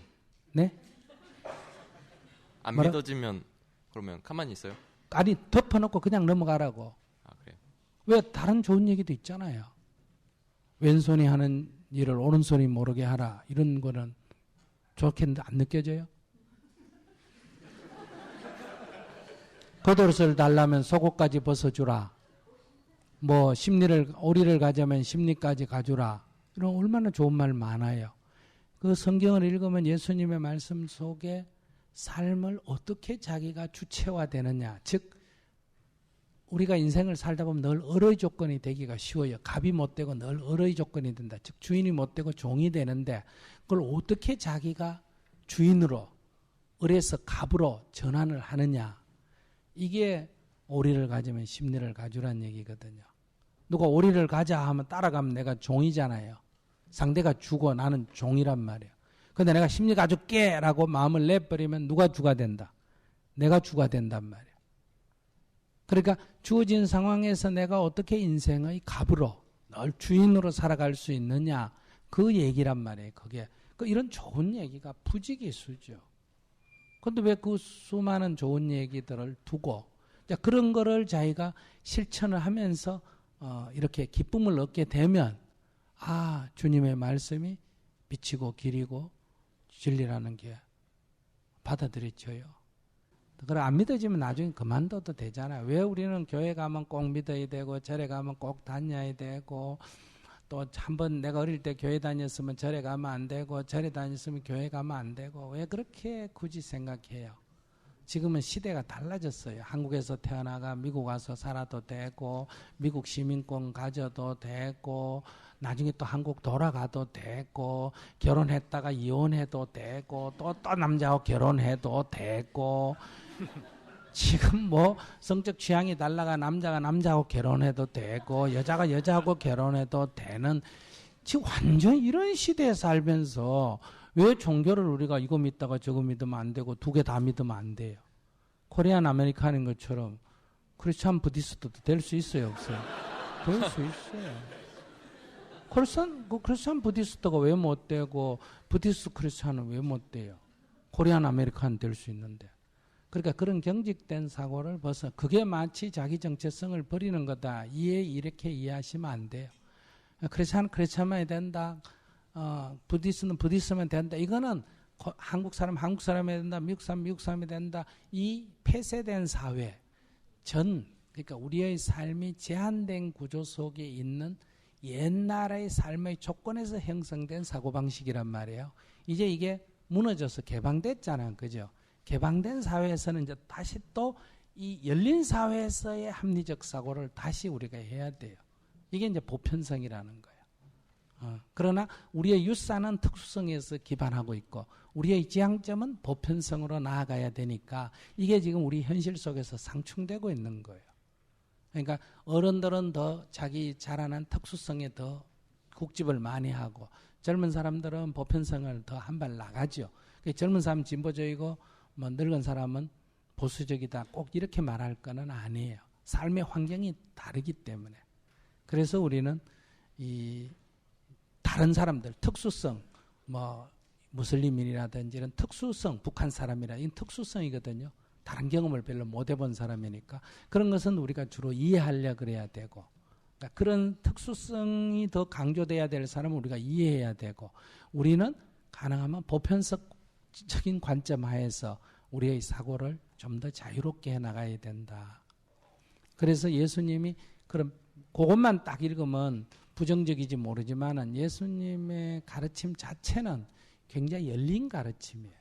네?
안
뭐라?
믿어지면 그러면 가만히 있어요?
아니 덮어놓고 그냥 넘어가라고.
아 그래요?
왜 다른 좋은 얘기도 있잖아요. 왼손이 하는 일을 오른손이 모르게 하라. 이런 거는 좋게 안 느껴져요? 겉옷을 달라면 속옷까지 벗어주라. 뭐 오리를 가자면 심리까지 가주라. 이런 얼마나 좋은 말 많아요. 그 성경을 읽으면 예수님의 말씀 속에 삶을 어떻게 자기가 주체화되느냐. 즉 우리가 인생을 살다 보면 늘 을의 조건이 되기가 쉬워요. 갑이 못 되고 늘 을의 조건이 된다. 즉 주인이 못 되고 종이 되는데 그걸 어떻게 자기가 주인으로 을에서 갑으로 전환을 하느냐. 이게 오리를 가지면 심리를 가주란 얘기거든요. 누가 오리를 가자 하면 따라가면 내가 종이잖아요. 상대가 주고 나는 종이란 말이에요. 근데 내가 심리 가줄게 라고 마음을 내버리면 누가 주가 된다? 내가 주가 된단 말이에요. 그러니까 주어진 상황에서 내가 어떻게 인생의 갑으로 늘 주인으로 살아갈 수 있느냐 그 얘기란 말이에요. 그게 이런 좋은 얘기가 부지기수죠. 그런데 왜 그 수많은 좋은 얘기들을 두고 그런 거를 자기가 실천을 하면서 이렇게 기쁨을 얻게 되면 주님의 말씀이 빛이고 길이고 진리라는 게 받아들여져요. 그래 안 믿어지면 나중에 그만둬도 되잖아요. 왜 우리는 교회 가면 꼭 믿어야 되고 절에 가면 꼭 다녀야 되고 또 한번 내가 어릴 때 교회 다녔으면 절에 가면 안 되고 절에 다녔으면 교회 가면 안 되고 왜 그렇게 굳이 생각해요? 지금은 시대가 달라졌어요. 한국에서 태어나가 미국 와서 살아도 되고 미국 시민권 가져도 되고 나중에 또 한국 돌아가도 되고 결혼했다가 이혼해도 되고 또 남자하고 결혼해도 되고 지금 뭐 성적 취향이 달라가 남자가 남자하고 결혼해도 되고 여자가 여자하고 결혼해도 되는 지금 완전 이런 시대에 살면서 왜 종교를 우리가 이거 믿다가 저거 믿으면 안 되고 두 개 다 믿으면 안 돼요? 코리안 아메리칸인 것처럼 크리스찬 부디스트도 될 수 있어요, 없어요? 될 수 있어요. 크리스찬 부디스트가 왜 못 되고 부디스트 크리스찬은 왜 못 돼요? 코리안 아메리칸 될 수 있는데. 그러니까 그런 경직된 사고를 벗어 그게 마치 자기 정체성을 버리는 거다. 이렇게 이해하시면 안 돼요. 크리스천은 된다. 부디스는 부디스면 된다. 이거는 한국 사람이 된다. 미국 사람이 된다. 이 폐쇄된 사회 그러니까 우리의 삶이 제한된 구조 속에 있는 옛날의 삶의 조건에서 형성된 사고방식이란 말이에요. 이제 이게 무너져서 개방됐잖아. 그죠? 개방된 사회에서는 이제 다시 또 이 열린 사회에서의 합리적 사고를 다시 우리가 해야 돼요. 이게 이제 보편성이라는 거예요. 그러나 우리의 유산은 특수성에서 기반하고 있고 우리의 지향점은 보편성으로 나아가야 되니까 이게 지금 우리 현실 속에서 상충되고 있는 거예요. 그러니까 어른들은 더 자기 자라난 특수성에 더 국집을 많이 하고 젊은 사람들은 보편성을 더 한 발 나가죠. 젊은 사람은 진보적이고 뭐 늙은 사람은 보수적이다. 꼭 이렇게 말할 거는 아니에요. 삶의 환경이 다르기 때문에. 그래서 우리는 이 다른 사람들 특수성 뭐 무슬림인이라든지 이런 특수성 북한 사람이라 이런 특수성이거든요. 다른 경험을 별로 못 해본 사람이니까 그런 것은 우리가 주로 이해하려 그래야 되고 그러니까 그런 특수성이 더 강조돼야 될 사람은 우리가 이해해야 되고 우리는 가능하면 보편적인 관점 하에서 우리의 사고를 좀 더 자유롭게 해나가야 된다. 그래서 예수님이 그럼 그것만 딱 읽으면 부정적이지 모르지만은 예수님의 가르침 자체는 굉장히 열린 가르침이에요.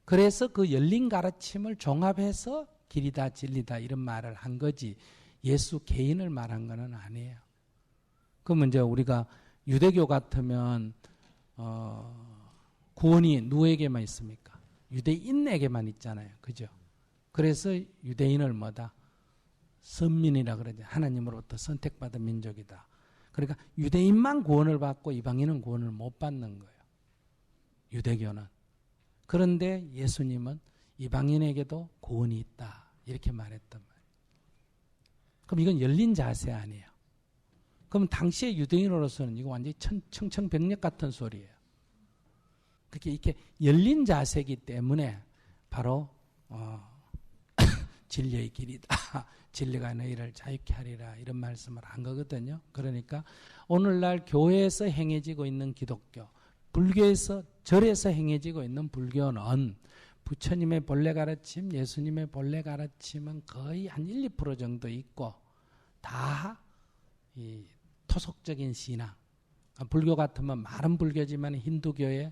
그래서 그 열린 가르침을 종합해서 길이다 진리다 이런 말을 한 거지 예수 개인을 말한 거는 아니에요. 그러면 이제 우리가 유대교 같으면 구원이 누구에게만 있습니까? 유대인에게만 있잖아요. 그죠? 그래서 유대인을 뭐다? 선민이라 그러죠. 하나님으로부터 선택받은 민족이다. 그러니까 유대인만 구원을 받고 이방인은 구원을 못 받는 거예요. 유대교는. 그런데 예수님은 이방인에게도 구원이 있다. 이렇게 말했단 말이에요. 그럼 이건 열린 자세 아니에요. 그럼 당시의 유대인으로서는 이거 완전히 청천벽력 같은 소리예요. 그렇게 이렇게 열린 자세이기 때문에 바로 진리의 길이다. 진리가 너희를 자유케 하리라 이런 말씀을 한 거거든요. 그러니까 오늘날 교회에서 행해지고 있는 기독교, 불교에서 절에서 행해지고 있는 불교는 부처님의 본래 가르침, 예수님의 본래 가르침은 거의 한 1, 2% 정도 있고 다 이 토속적인 신앙. 불교 같으면 많은 불교지만 힌두교의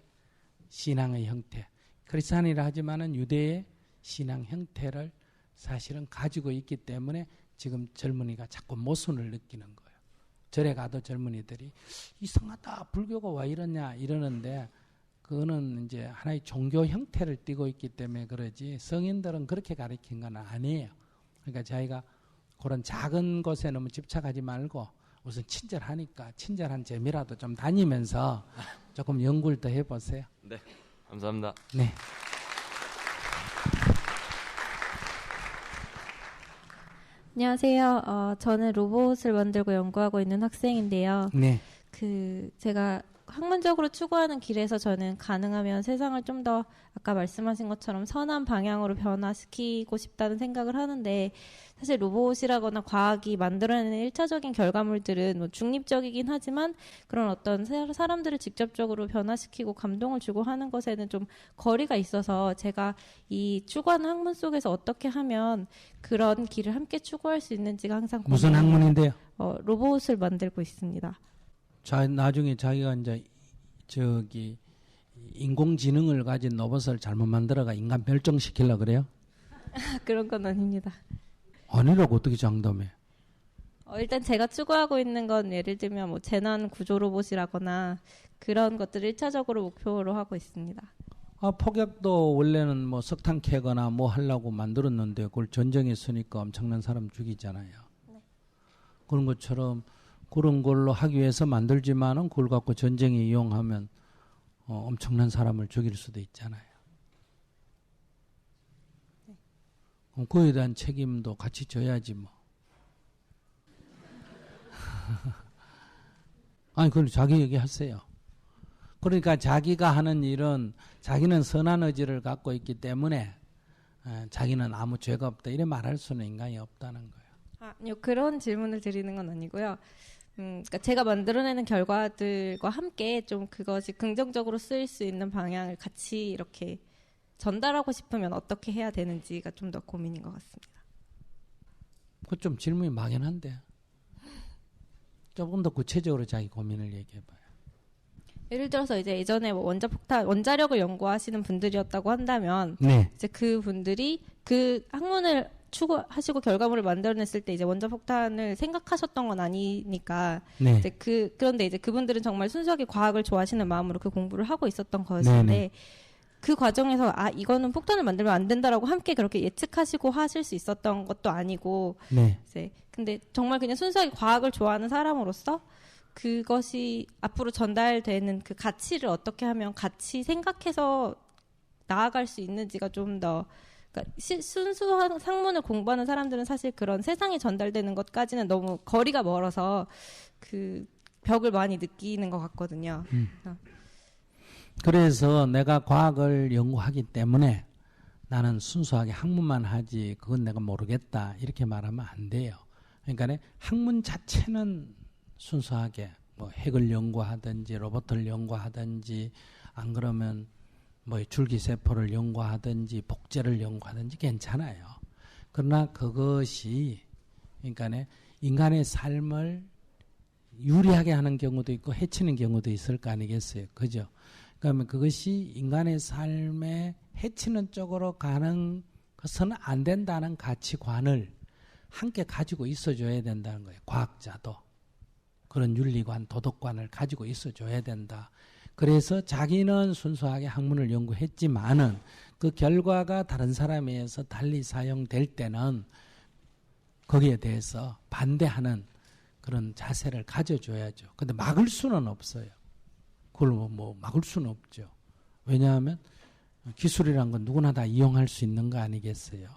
신앙의 형태, 크리스찬이라 하지만은 유대의 신앙 형태를 사실은 가지고 있기 때문에 지금 젊은이가 자꾸 모순을 느끼는 거예요. 절에 가도 젊은이들이 이상하다, 불교가 왜 이러냐 이러는데 그거는 이제 하나의 종교 형태를 띠고 있기 때문에 그러지 성인들은 그렇게 가르친 건 아니에요. 그러니까 자기가 그런 작은 것에 너무 집착하지 말고 우선 친절하니까 친절한 재미라도 좀 다니면서 조금 연구를 더 해보세요.
네, 감사합니다.
네.
안녕하세요. 저는 로봇을 만들고 연구하고 있는 학생인데요.
네.
제가 학문적으로 추구하는 길에서 저는 가능하면 세상을 좀 더 아까 말씀하신 것처럼 선한 방향으로 변화시키고 싶다는 생각을 하는데 사실 로봇이라거나 과학이 만들어내는 1차적인 결과물들은 뭐 중립적이긴 하지만 그런 어떤 사람들을 직접적으로 변화시키고 감동을 주고 하는 것에는 좀 거리가 있어서 제가 이 추구하는 학문 속에서 어떻게 하면 그런 길을 함께 추구할 수 있는지가 항상
무슨 학문인데요?
로봇을 만들고 있습니다.
나중에 자기가 이제 인공지능을 가진 로봇을 잘못 만들어가 인간 멸종시키려고 그래요?
그런 건 아닙니다.
아니라고 어떻게 장담해?
일단 제가 추구하고 있는 건 예를 들면 뭐 재난 구조 로봇이라거나 그런 것들을 1차적으로 목표로 하고 있습니다.
폭약도 원래는 뭐 석탄 캐거나 뭐 하려고 만들었는데 그걸 전쟁에 쓰니까 엄청난 사람 죽이잖아요. 네. 그런 것처럼 그런 걸로 하기 위해서 만들지만은 그걸 갖고 전쟁에 이용하면 엄청난 사람을 죽일 수도 있잖아요. 네. 그럼 그에 대한 책임도 같이 져야지 뭐. 아니 그걸 자기 얘기하세요. 그러니까 자기가 하는 일은 자기는 선한 의지를 갖고 있기 때문에 자기는 아무 죄가 없다 이래 말할 수는 인간이 없다는 거예요.
아니요, 그런 질문을 드리는 건 아니고요. 그러니까 제가 만들어내는 결과들과 함께 좀 그것이 긍정적으로 쓰일 수 있는 방향을 같이 이렇게 전달하고 싶으면 어떻게 해야 되는지가 좀 더 고민인 것 같습니다.
그 좀 질문이 막연한데 조금 더 구체적으로 자기 고민을 얘기해봐요.
예를 들어서 이제 예전에 뭐 원자력을 연구하시는 분들이었다고 한다면
네.
이제 그 분들이 그 학문을 추구하시고 결과물을 만들어냈을 때 이제 원자폭탄을 생각하셨던 건 아니니까
네.
이제 그런데 이제 그분들은 정말 순수하게 과학을 좋아하시는 마음으로 그 공부를 하고 있었던 것인데
네네.
그 과정에서 이거는 폭탄을 만들면 안 된다라고 함께 그렇게 예측하시고 하실 수 있었던 것도 아니고
네.
이제 근데 정말 그냥 순수하게 과학을 좋아하는 사람으로서 그것이 앞으로 전달되는 그 가치를 어떻게 하면 같이 생각해서 나아갈 수 있는지가 좀 더 그러니까 순수한 학문을 공부하는 사람들은 사실 그런 세상에 전달되는 것까지는 너무 거리가 멀어서 그 벽을 많이 느끼는 것 같거든요.
그래서 내가 과학을 연구하기 때문에 나는 순수하게 학문만 하지 그건 내가 모르겠다 이렇게 말하면 안 돼요. 그러니까 학문 자체는 순수하게 뭐 핵을 연구하든지 로봇을 연구하든지 안 그러면 뭐 줄기세포를 연구하든지 복제를 연구하든지 괜찮아요. 그러나 그것이 그러니까 인간의 삶을 유리하게 하는 경우도 있고 해치는 경우도 있을 거 아니겠어요. 그죠? 그러면 그것이 인간의 삶에 해치는 쪽으로 가는 것은 안 된다는 가치관을 함께 가지고 있어줘야 된다는 거예요. 과학자도. 그런 윤리관, 도덕관을 가지고 있어줘야 된다. 그래서 자기는 순수하게 학문을 연구했지만은 그 결과가 다른 사람에 의해서 달리 사용될 때는 거기에 대해서 반대하는 그런 자세를 가져줘야죠. 근데 막을 수는 없어요. 그걸 뭐 막을 수는 없죠. 왜냐하면 기술이란 건 누구나 다 이용할 수 있는 거 아니겠어요.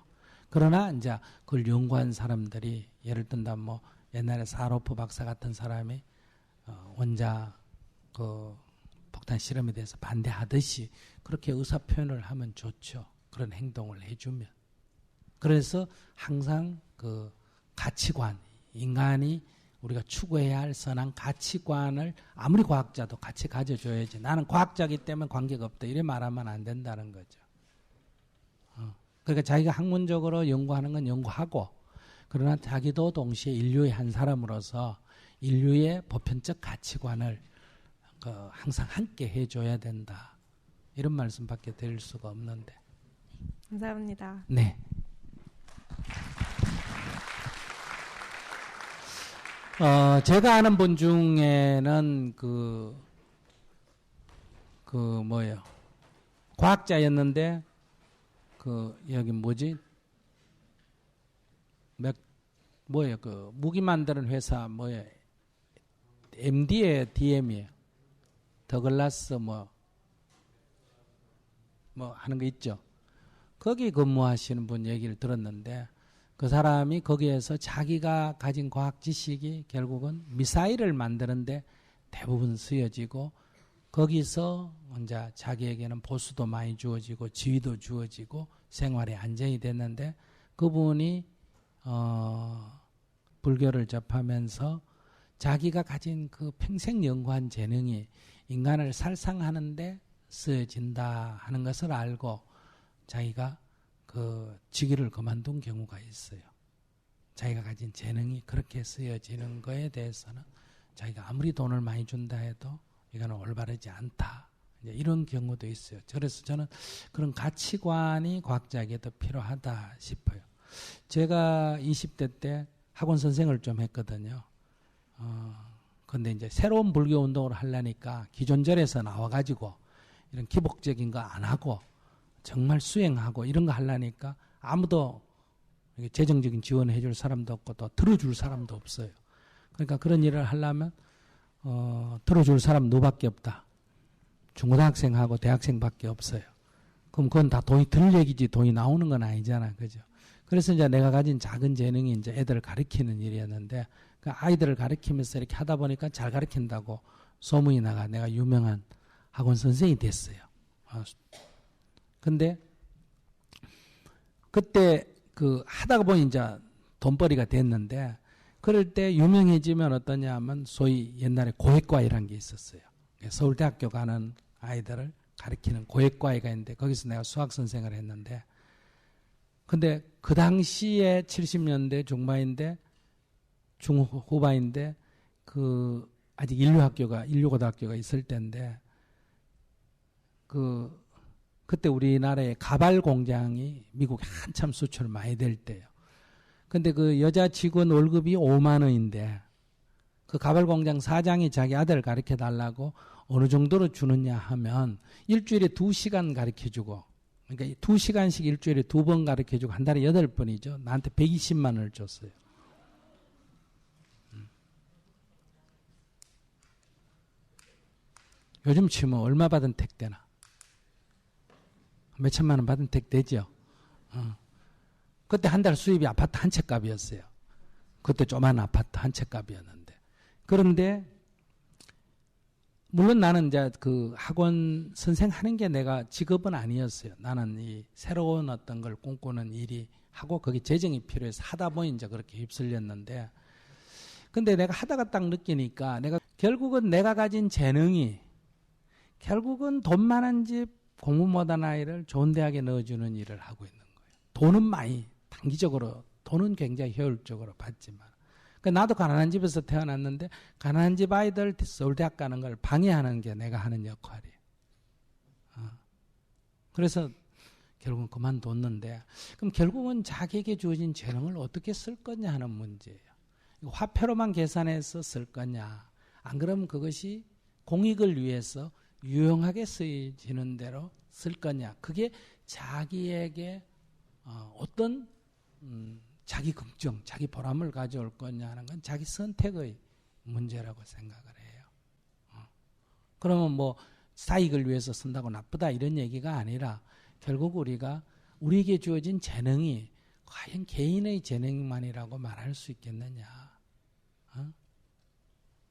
그러나 이제 그걸 연구한 사람들이 예를 든다면 뭐 옛날에 사로프 박사 같은 사람이 원자 그 폭탄 실험에 대해서 반대하듯이 그렇게 의사 표현을 하면 좋죠. 그런 행동을 해주면. 그래서 항상 그 가치관, 인간이 우리가 추구해야 할 선한 가치관을 아무리 과학자도 같이 가져줘야지. 나는 과학자이기 때문에 관계가 없다. 이래 말하면 안 된다는 거죠. 그러니까 자기가 학문적으로 연구하는 건 연구하고 그러나 자기도 동시에 인류의 한 사람으로서 인류의 보편적 가치관을 항상 함께 해줘야 된다. 이런 말씀밖에 드릴 수가 없는데.
감사합니다.
네. 제가 아는 분 중에는 뭐예요? 과학자였는데 여기 뭐지? 뭐예요? 무기 만드는 회사 뭐예요? MD의 DM이에요. 더글라스 뭐 하는 거 있죠. 거기 근무하시는 분 얘기를 들었는데 그 사람이 거기에서 자기가 가진 과학 지식이 결국은 미사일을 만드는데 대부분 쓰여지고 거기서 이제 자기에게는 보수도 많이 주어지고 지위도 주어지고 생활에 안정이 됐는데 그분이 불교를 접하면서 자기가 가진 그 평생 연구한 재능이 인간을 살상하는데 쓰여진다 하는 것을 알고 자기가 그 직위를 그만둔 경우가 있어요. 자기가 가진 재능이 그렇게 쓰여지는 거에 대해서는 자기가 아무리 돈을 많이 준다 해도 이거는 올바르지 않다. 이제 이런 경우도 있어요. 그래서 저는 그런 가치관이 과학자에게도 필요하다 싶어요. 제가 20대 때 학원 선생을 좀 했거든요. 근데 이제 새로운 불교 운동을 하려니까 기존절에서 나와가지고 이런 기복적인 거 안 하고 정말 수행하고 이런 거 하려니까 아무도 재정적인 지원을 해줄 사람도 없고 또 들어줄 사람도 없어요. 그러니까 그런 일을 하려면 들어줄 사람 너밖에 없다. 중고등학생하고 대학생밖에 없어요. 그럼 그건 다 돈이 들 얘기지 돈이 나오는 건 아니잖아. 그죠? 그래서 이제 내가 가진 작은 재능이 이제 애들을 가르치는 일이었는데 그 아이들을 가르치면서 이렇게 하다 보니까 잘 가르친다고 소문이 나가 내가 유명한 학원 선생이 됐어요. 근데 그때 그 하다가 보니 이제 돈벌이가 됐는데 그럴 때 유명해지면 어떠냐 하면 소위 옛날에 고액과외라는 게 있었어요. 서울대학교 가는 아이들을 가르치는 고액과외가 있는데 거기서 내가 수학 선생을 했는데 근데 그 당시에 70년대 중반인데 중후반인데 그 아직 인류고등학교가 있을 때인데 그때 우리나라의 가발 공장이 미국에 한참 수출 많이 될 때요. 근데 그 여자 직원 월급이 5만 원인데 그 가발 공장 사장이 자기 아들을 가르쳐 달라고 어느 정도로 주느냐 하면 일주일에 2시간 가르쳐 주고 그러니까 2시간씩 일주일에 2번 가르쳐 주고 한 달에 8번이죠. 나한테 120만 원을 줬어요. 요즘 치면 얼마 받은 택 되나? 몇 천만 원 받은 택 되죠? 그때 한 달 수입이 아파트 한 채 값이었어요. 그때 조그만 아파트 한 채 값이었는데. 그런데, 물론 나는 이제 그 학원 선생 하는 게 내가 직업은 아니었어요. 나는 이 새로운 어떤 걸 꿈꾸는 일이 하고 거기 재정이 필요해서 하다 보니 이제 그렇게 휩쓸렸는데. 근데 내가 하다가 딱 느끼니까 내가 결국은 내가 가진 재능이 결국은 돈 많은 집 공부 못한 아이를 좋은 대학에 넣어주는 일을 하고 있는 거예요. 돈은 많이 단기적으로 돈은 굉장히 효율적으로 받지만 그러니까 나도 가난한 집에서 태어났는데 가난한 집 아이들 서울대학 가는 걸 방해하는 게 내가 하는 역할이에요. 그래서 결국은 그만뒀는데 그럼 결국은 자기에게 주어진 재능을 어떻게 쓸 거냐 하는 문제예요. 화폐로만 계산해서 쓸 거냐 안 그러면 그것이 공익을 위해서 유용하게 쓰여지는 대로 쓸 거냐. 그게 자기에게 어떤 자기 긍정, 자기 보람을 가져올 거냐 하는 건 자기 선택의 문제라고 생각을 해요. 그러면 뭐 사익을 위해서 쓴다고 나쁘다 이런 얘기가 아니라 결국 우리가 우리에게 주어진 재능이 과연 개인의 재능만이라고 말할 수 있겠느냐.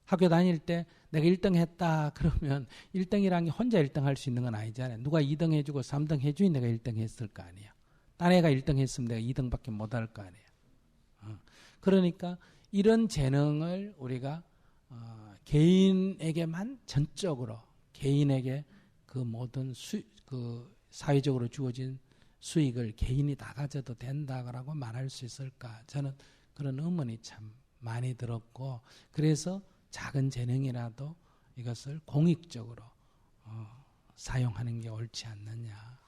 학교 다닐 때 내가 1등 했다 그러면 1등이라는 게 혼자 1등 할 수 있는 건 아니잖아요. 누가 2등 해주고 3등 해주니 내가 1등 했을 거 아니에요. 딴 애가 1등 했으면 내가 2등밖에 못 할 거 아니에요. 그러니까 이런 재능을 우리가 개인에게만 전적으로 개인에게 그 모든 그 사회적으로 주어진 수익을 개인이 다 가져도 된다고 말할 수 있을까? 저는 그런 의문이 참 많이 들었고 그래서 작은 재능이라도 이것을 공익적으로 사용하는 게 옳지 않느냐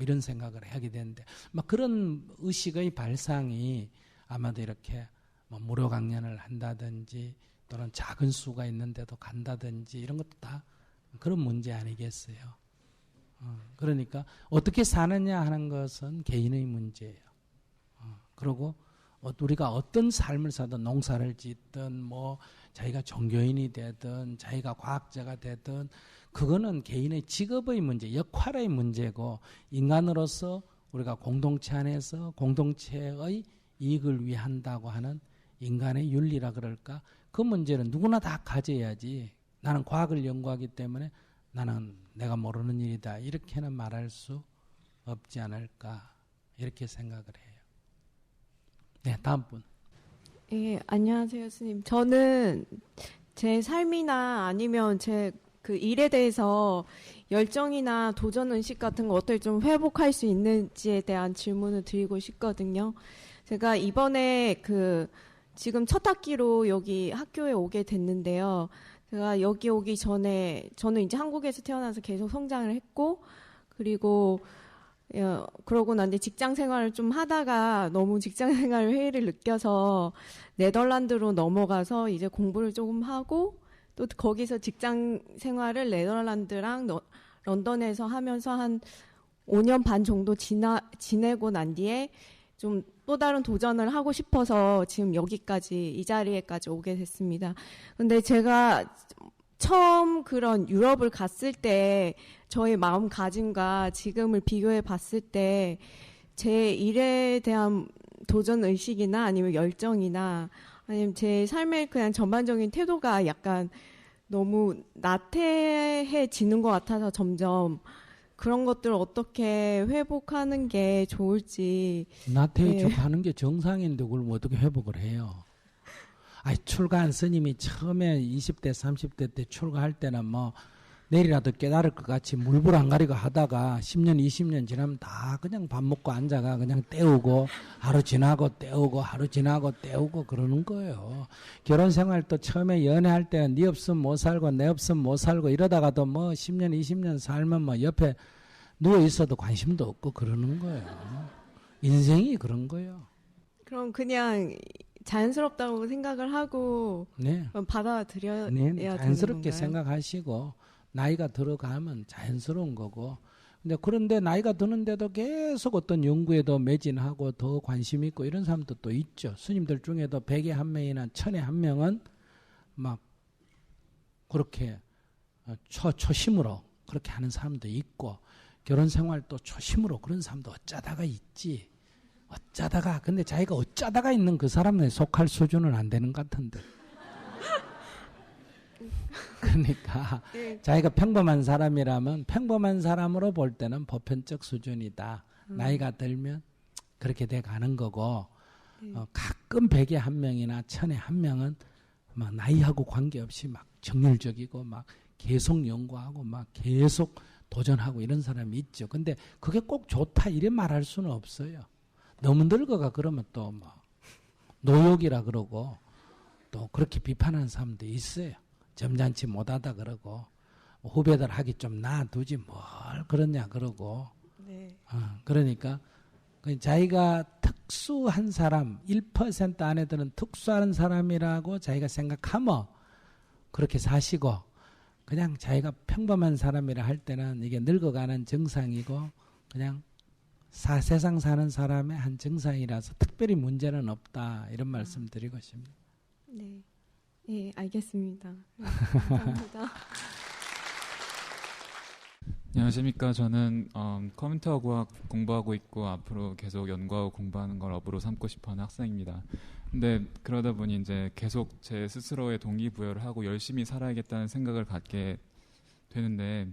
이런 생각을 하게 되는데 막 그런 의식의 발상이 아마도 이렇게 뭐 무료 강연을 한다든지 또는 작은 수가 있는데도 간다든지 이런 것도 다 그런 문제 아니겠어요. 그러니까 어떻게 사느냐 하는 것은 개인의 문제예요. 그리고 우리가 어떤 삶을 사든 농사를 짓든 뭐 자기가 종교인이 되든 자기가 과학자가 되든 그거는 개인의 직업의 문제, 역할의 문제고 인간으로서 우리가 공동체 안에서 공동체의 이익을 위한다고 하는 인간의 윤리라 그럴까? 그 문제는 누구나 다 가져야지. 나는 과학을 연구하기 때문에 나는 내가 모르는 일이다. 이렇게는 말할 수 없지 않을까? 이렇게 생각을 해요. 네, 다음 분.
예, 안녕하세요, 스님. 저는 제 삶이나 아니면 제 그 일에 대해서 열정이나 도전 의식 같은 거 어떻게 좀 회복할 수 있는지에 대한 질문을 드리고 싶거든요. 제가 이번에 지금 첫 학기로 여기 학교에 오게 됐는데요. 제가 여기 오기 전에 저는 이제 한국에서 태어나서 계속 성장을 했고 그리고 그러고 난 뒤에 직장 생활을 좀 하다가 너무 직장 생활 회의를 느껴서 네덜란드로 넘어가서 이제 공부를 조금 하고 또 거기서 직장 생활을 네덜란드랑 런던에서 하면서 한 5년 반 정도 지내고 난 뒤에 좀 또 다른 도전을 하고 싶어서 지금 여기까지 이 자리에까지 오게 됐습니다. 근데 제가 처음 그런 유럽을 갔을 때 저의 마음가짐과 지금을 비교해 봤을 때 제 일에 대한 도전 의식이나 아니면 열정이나 아니면 제 삶의 그냥 전반적인 태도가 약간 너무 나태해지는 것 같아서 점점 그런 것들을 어떻게 회복하는 게 좋을지.
나태해지고
네.
하는 게 정상인데 그걸 뭐 어떻게 회복을 해요? 아니, 출가한 스님이 처음에 20대, 30대 때 출가할 때는 뭐 내일이라도 깨달을 것 같이 물불 안 가리고 하다가 10년, 20년 지나면 다 그냥 밥 먹고 앉아가 그냥 때우고 하루 지나고 때우고 하루 지나고 때우고 그러는 거예요. 결혼 생활도 처음에 연애할 때는 네 없으면 못 살고 내 없으면 못 살고 이러다가도 뭐 10년, 20년 살면 뭐 옆에 누워 있어도 관심도 없고 그러는 거예요. 인생이 그런 거예요.
그럼 그냥 자연스럽다고 생각을 하고
네.
받아들여야
네,
되는
자연스럽게
건가요?
생각하시고 나이가 들어가면 자연스러운 거고 그런데 나이가 드는데도 계속 어떤 연구에도 매진하고 더 관심 있고 이런 사람도 또 있죠. 스님들 중에도 100에 한 명이나 1000에 한 명은 막 그렇게 초심으로 그렇게 하는 사람도 있고 결혼 생활도 초심으로 그런 사람도 어쩌다가 있지. 어쩌다가 근데 자기가 어쩌다가 있는 그 사람에 속할 수준은 안 되는 것 같은데. 그러니까
네.
자기가 평범한 사람이라면 평범한 사람으로 볼 때는 보편적 수준이다. 나이가 들면 그렇게 돼 가는 거고 가끔 100에 한 명이나 1000에 한 명은 막 나이하고 관계없이 막 정열적이고 막 계속 연구하고 막 계속 도전하고 이런 사람이 있죠. 근데 그게 꼭 좋다 이래 말할 수는 없어요. 너무 늙어가 그러면 또 뭐 노욕이라 그러고 또 그렇게 비판하는 사람도 있어요. 점잖지 못하다 그러고 후배들 하기 좀 놔두지 뭘 그러냐 그러고
네.
그러니까 자기가 특수한 사람 1% 안에 드는 특수한 사람이라고 자기가 생각하면 그렇게 사시고 그냥 자기가 평범한 사람이라 할 때는 이게 늙어가는 정상이고 그냥 세상 사는 사람의 한 정상이라서 특별히 문제는 없다 이런 말씀 드리고 싶습니다.
네. 예, 알겠습니다. 네, 감사합니다.
안녕하십니까. 저는 컴퓨터 과학 공부하고 있고 앞으로 계속 연구하고 공부하는 걸 업으로 삼고 싶어하는 학생입니다. 근데 그러다 보니 이제 계속 제 스스로의 동기부여를 하고 열심히 살아야겠다는 생각을 갖게 되는데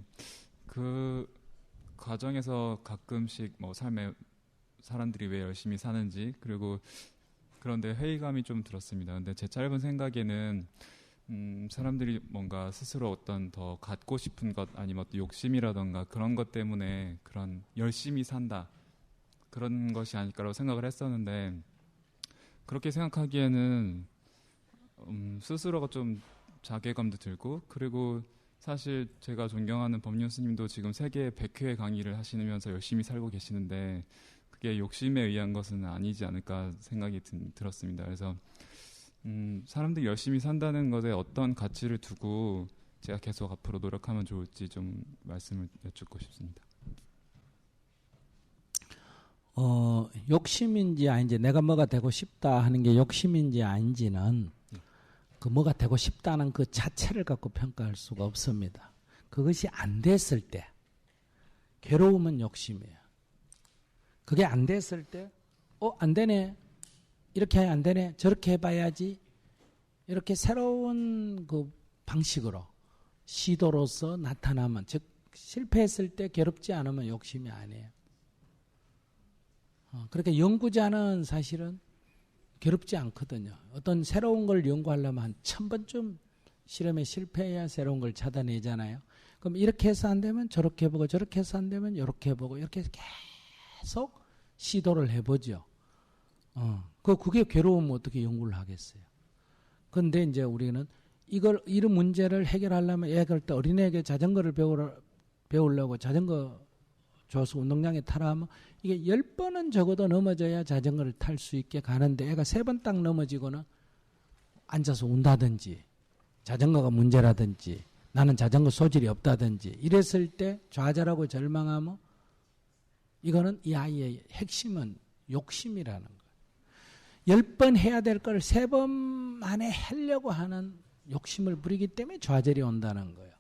그 과정에서 가끔씩 뭐 삶에 사람들이 왜 열심히 사는지 그리고 그런데 회의감이 좀 들었습니다. 근데 제 짧은 생각에는 사람들이 뭔가 스스로 어떤 더 갖고 싶은 것 아니면 어떤 욕심이라던가 그런 것 때문에 그런 열심히 산다 그런 것이 아닐까라고 생각을 했었는데 그렇게 생각하기에는 스스로가 좀 자괴감도 들고 그리고 사실 제가 존경하는 법륜 스님도 지금 세계 100회 강의를 하시면서 열심히 살고 계시는데 그게 욕심에 의한 것은 아니지 않을까 생각이 들었습니다. 그래서 사람들이 열심히 산다는 것에 어떤 가치를 두고 제가 계속 앞으로 노력하면 좋을지 좀 말씀을 여쭙고 싶습니다.
욕심인지 아닌지 내가 뭐가 되고 싶다 하는 게 욕심인지 아닌지는 그 뭐가 되고 싶다는 그 자체를 갖고 평가할 수가 없습니다. 그것이 안 됐을 때 괴로움은 욕심이에요. 그게 안 됐을 때 안 되네. 이렇게 안 되네. 저렇게 해봐야지. 이렇게 새로운 그 방식으로 시도로서 나타나면 즉 실패했을 때 괴롭지 않으면 욕심이 아니에요. 그렇게 연구자는 사실은 괴롭지 않거든요. 어떤 새로운 걸 연구하려면 한 1000번쯤 실험에 실패해야 새로운 걸 찾아내잖아요. 그럼 이렇게 해서 안 되면 저렇게 해보고 저렇게 해서 안 되면 이렇게 해보고 이렇게 계속 시도를 해보죠. 그게 괴로우면 어떻게 연구를 하겠어요. 그런데 이제 우리는 이런 문제를 해결하려면 애들 때 어린애에게 자전거를 배우려고 자전거 줘서 운동장에 타라 하면 이게 10번은 적어도 넘어져야 자전거를 탈 수 있게 가는데 애가 3번 딱 넘어지고는 앉아서 운다든지 자전거가 문제라든지 나는 자전거 소질이 없다든지 이랬을 때 좌절하고 절망하면 이거는 이 아이의 핵심은 욕심이라는 거예요. 10번 해야 될 걸 3번 만에 하려고 하는 욕심을 부리기 때문에 좌절이 온다는 거예요.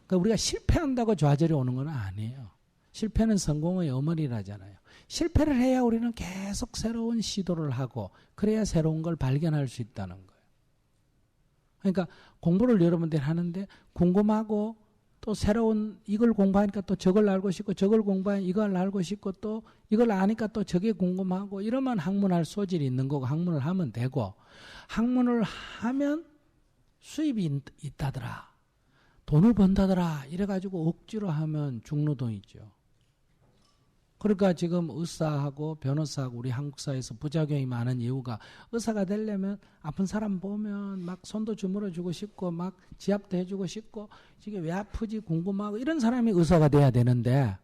그러니까 우리가 실패한다고 좌절이 오는 건 아니에요. 실패는 성공의 어머니라잖아요. 실패를 해야 우리는 계속 새로운 시도를 하고 그래야 새로운 걸 발견할 수 있다는 거예요. 그러니까 공부를 여러분들이 하는데 궁금하고 또 새로운 이걸 공부하니까 또 저걸 알고 싶고 저걸 공부하니까 이걸 알고 싶고 또 이걸 아니까 또 저게 궁금하고 이러면 학문할 소질이 있는 거고 학문을 하면 되고 학문을 하면 수입이 있다더라. 돈을 번다더라. 이래가지고 억지로 하면 중노동이죠. 그러니까 지금 의사하고 변호사하고 우리 한국 사회에서 부작용이 많은 이유가 의사가 되려면 아픈 사람 보면 막 손도 주물어주고 싶고 막 지압도 해주고 싶고 이게 왜 아프지 궁금하고 이런 사람이 의사가 돼야 되는데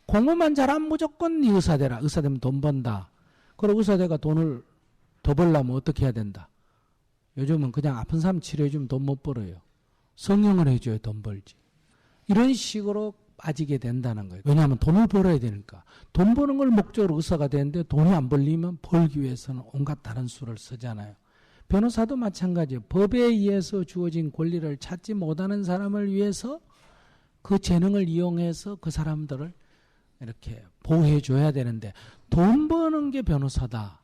공부만 잘하면 무조건 네 의사 되라. 의사 되면 돈 번다. 그리고 의사 돼가 돈을 더 벌려면 어떻게 해야 된다. 요즘은 그냥 아픈 사람 치료해주면 돈 못 벌어요. 성형을 해줘야 돈 벌지. 이런 식으로 빠지게 된다는 거예요. 왜냐하면 돈을 벌어야 되니까. 돈 버는 걸 목적으로 의사가 되는데 돈이 안 벌리면 벌기 위해서는 온갖 다른 수를 쓰잖아요. 변호사도 마찬가지예요. 법에 의해서 주어진 권리를 찾지 못하는 사람을 위해서 그 재능을 이용해서 그 사람들을 이렇게 보호해 줘야 되는데 돈 버는 게 변호사다.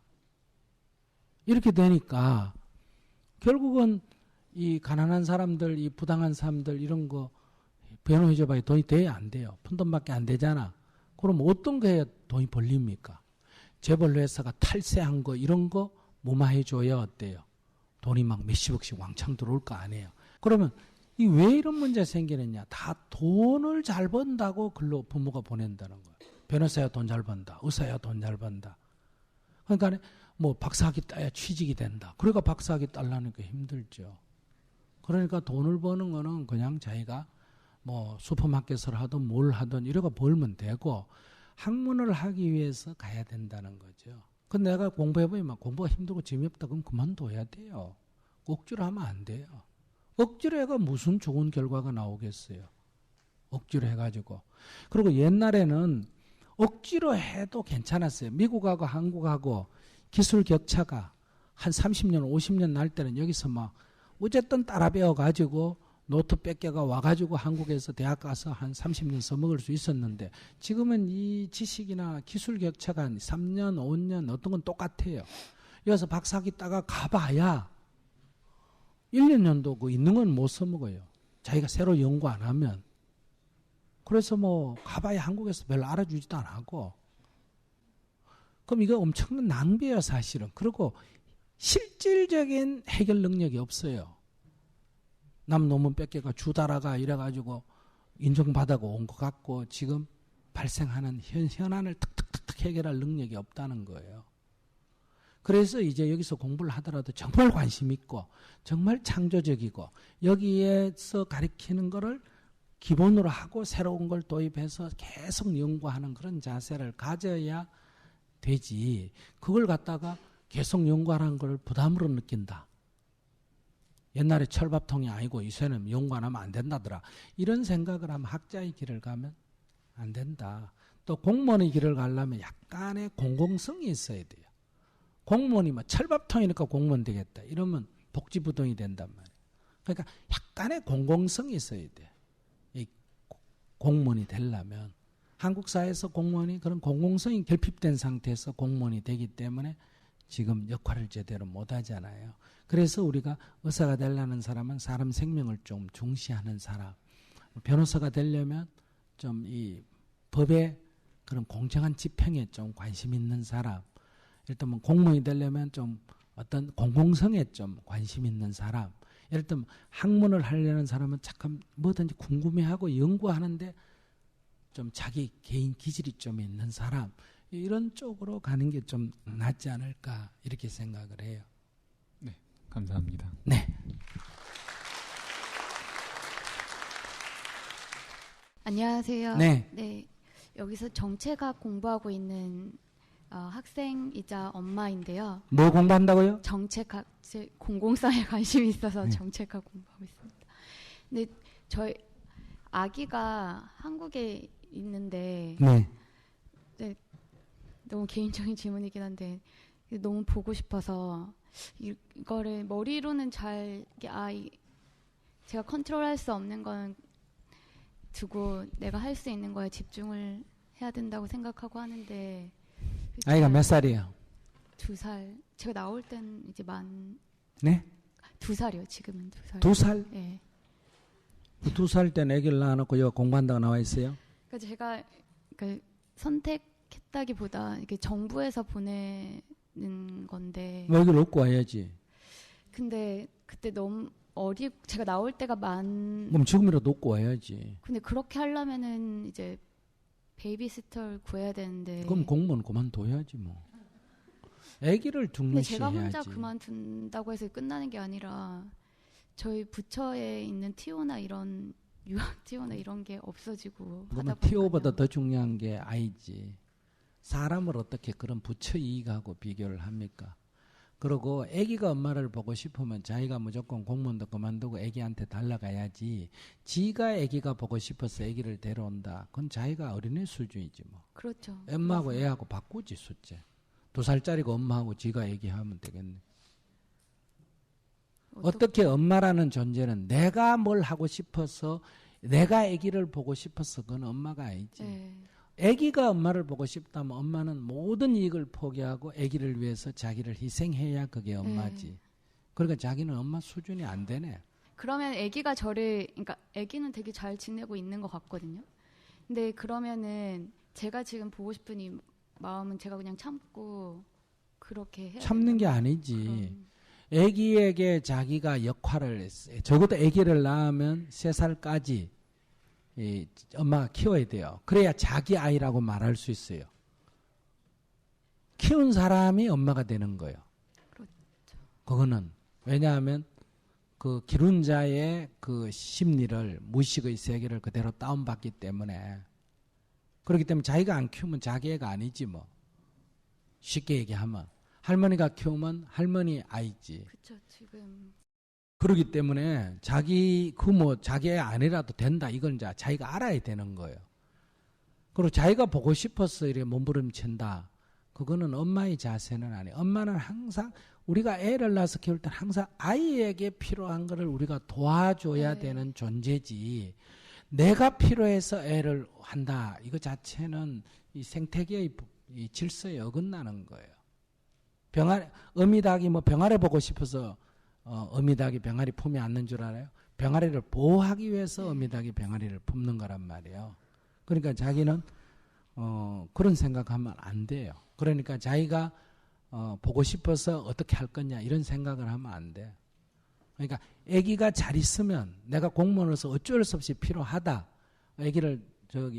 이렇게 되니까 결국은 이 가난한 사람들, 이 부당한 사람들 이런 거 변호해줘봐야 돈이 돼야 안 돼요. 푼돈밖에 안 되잖아. 그럼 어떤 거에 돈이 벌립니까? 재벌 회사가 탈세한 거 이런 거 무마해줘야 어때요? 돈이 막 몇십억씩 왕창 들어올 거 아니에요. 그러면 이 왜 이런 문제 생기느냐? 다 돈을 잘 번다고 글로 부모가 보낸다는 거예요. 변호사야 돈 잘 번다. 의사야 돈 잘 번다. 그러니까 뭐 박사학위 따야 취직이 된다. 그러니까 박사학위 따려는 게 힘들죠. 그러니까 돈을 버는 거는 그냥 자기가 뭐 슈퍼마켓을 하든 뭘 하든 이러고 벌면 되고 학문을 하기 위해서 가야 된다는 거죠. 근데 내가 공부해보면 공부가 힘들고 재미없다 그럼 그만둬야 돼요. 억지로 하면 안 돼요. 억지로 해가 무슨 좋은 결과가 나오겠어요. 억지로 해가지고. 그리고 옛날에는 억지로 해도 괜찮았어요. 미국하고 한국하고 기술 격차가 한 30년, 50년 날 때는 여기서 막 어쨌든 따라 배워가지고 노트 뺏겨가 와가지고 한국에서 대학 가서 한 30년 써먹을 수 있었는데 지금은 이 지식이나 기술 격차가 한 3년, 5년 어떤 건 똑같아요. 여기서 박사학위 따가 가봐야 1, 2년도 그 있는 건 못 써먹어요. 자기가 새로 연구 안 하면. 그래서 뭐 가봐야 한국에서 별로 알아주지도 안 하고. 그럼 이거 엄청난 낭비예요 사실은. 그리고 실질적인 해결 능력이 없어요. 남 논문 뺏겨가 주다라가 이래가지고 인정받아고 온 것 같고 지금 발생하는 현안을 툭툭툭 해결할 능력이 없다는 거예요. 그래서 이제 여기서 공부를 하더라도 정말 관심 있고 정말 창조적이고 여기에서 가르치는 거를 기본으로 하고 새로운 걸 도입해서 계속 연구하는 그런 자세를 가져야 되지. 그걸 갖다가 계속 연구하는 걸 부담으로 느낀다. 옛날에 철밥통이 아니고 이제는 연구 안 하면 안 된다더라. 이런 생각을 하면 학자의 길을 가면 안 된다. 또 공무원의 길을 가려면 약간의 공공성이 있어야 돼요. 공무원이 뭐 철밥통이니까 공무원 되겠다. 이러면 복지부동이 된단 말이에요. 그러니까 약간의 공공성이 있어야 돼. 이 공무원이 되려면. 한국 사회에서 공무원이 그런 공공성이 결핍된 상태에서 공무원이 되기 때문에 지금 역할을 제대로 못 하잖아요. 그래서 우리가 의사가 되려는 사람은 사람 생명을 좀 중시하는 사람, 변호사가 되려면 좀 이 법의 그런 공정한 집행에 좀 관심 있는 사람, 예를 들면 공무원이 되려면 좀 어떤 공공성에 좀 관심 있는 사람, 예를 들면 학문을 하려는 사람은 잠깐 뭐든지 궁금해하고 연구하는데 좀 자기 개인 기질이 좀 있는 사람, 이런 쪽으로 가는 게 좀 낫지 않을까 이렇게 생각을 해요.
네, 감사합니다.
네.
안녕하세요.
네.
네. 여기서 정책학 공부하고 있는 학생이자 엄마인데요.
뭐 공부한다고요?
정책학, 공공성에 관심이 있어서
네.
정책학 공부하고 있습니다. 근데 저희 아기가 한국에 있는데
네.
네, 너무 개인적인 질문이긴 한데 너무 보고 싶어서 이거를 머리로는 잘 제가 컨트롤할 수 없는 건 두고 내가 할 수 있는 거에 집중을 해야 된다고 생각하고 하는데
아이가 몇 살이에요?
2살. 제가 나올 땐 이제
네?
2살이요. 지금은 2살.
2살?
네.
2살 때 애기를 낳아놓고 여기 공부한다고 나와 있어요?
그러니까 제가 선택했다기보다 이게 정부에서 보내는 건데.
여기 놓고 와야지.
근데 그때 너무 제가 나올 때가
그럼 지금이라도 놓고 와야지.
근데 그렇게 하려면은 이제 베이비시터를 구해야 되는데.
그럼 공무원 그만둬야지 뭐. 아기를 중요시
제가
해야지.
혼자 그만둔다고 해서 끝나는 게 아니라 저희 부처에 있는 TO나 이런 유학 TO나 이런 게 없어지고.
그러면 TO보다 더 중요한 게 아이지. 사람을 어떻게 그런 부처 이익하고 비교를 합니까? 그리고 아기가 엄마를 보고 싶으면 자기가 무조건 공무원도 그만두고 아기한테 달라가야지. 지가 아기가 보고 싶어서 아기를 데려온다. 그건 자기가 어린애 수준이지 뭐.
그렇죠.
엄마하고 애하고 바꾸지 숫자. 2살짜리가 엄마하고 지가 얘기하면 되겠네. 어떻게 엄마라는 존재는 내가 뭘 하고 싶어서 내가 아기를 보고 싶어서 그건 엄마가 아니지.
네.
아기가 엄마를 보고 싶다면 엄마는 모든 이익을 포기하고 아기를 위해서 자기를 희생해야 그게 엄마지.
네.
그러니까 자기는 엄마 수준이 안 되네.
그러면 아기가 그러니까 아기는 되게 잘 지내고 있는 것 같거든요. 근데 그러면은 제가 지금 보고 싶은 이 마음은 제가 그냥 참고 그렇게 해야
참는 게 아니지. 아기에게 자기가 역할을 했어요. 적어도 아기를 낳으면 3살까지 엄마가 키워야 돼요. 그래야 자기 아이라고 말할 수 있어요. 키운 사람이 엄마가 되는 거예요.
그렇죠.
그거는 왜냐하면 그 기른 자의 그 심리를 무의식의 세계를 그대로 다운받기 때문에 그렇기 때문에 자기가 안 키우면 자기 애가 아니지 뭐. 쉽게 얘기하면 할머니가 키우면 할머니 아이지.
그렇죠. 지금
그렇기 때문에 자기 자기 애 아니라도 된다. 이걸 이제 자기가 알아야 되는 거예요. 그리고 자기가 보고 싶어서 이렇게 몸부림친다. 그거는 엄마의 자세는 아니에요. 엄마는 항상 우리가 애를 낳아서 키울 때는 항상 아이에게 필요한 거를 우리가 도와줘야 되는 존재지. 내가 필요해서 애를 한다. 이거 자체는 이 생태계의 이 질서에 어긋나는 거예요. 어미닭이 뭐 병아리 보고 싶어서 어미닭이 병아리 품에 안는 줄 알아요? 병아리를 보호하기 위해서 어미닭이 병아리를 품는 거란 말이에요. 그러니까 자기는 그런 생각하면 안 돼요. 그러니까 자기가 보고 싶어서 어떻게 할 거냐 이런 생각을 하면 안 돼. 그러니까 아기가 잘 있으면 내가 공무원으로서 어쩔 수 없이 필요하다. 아기를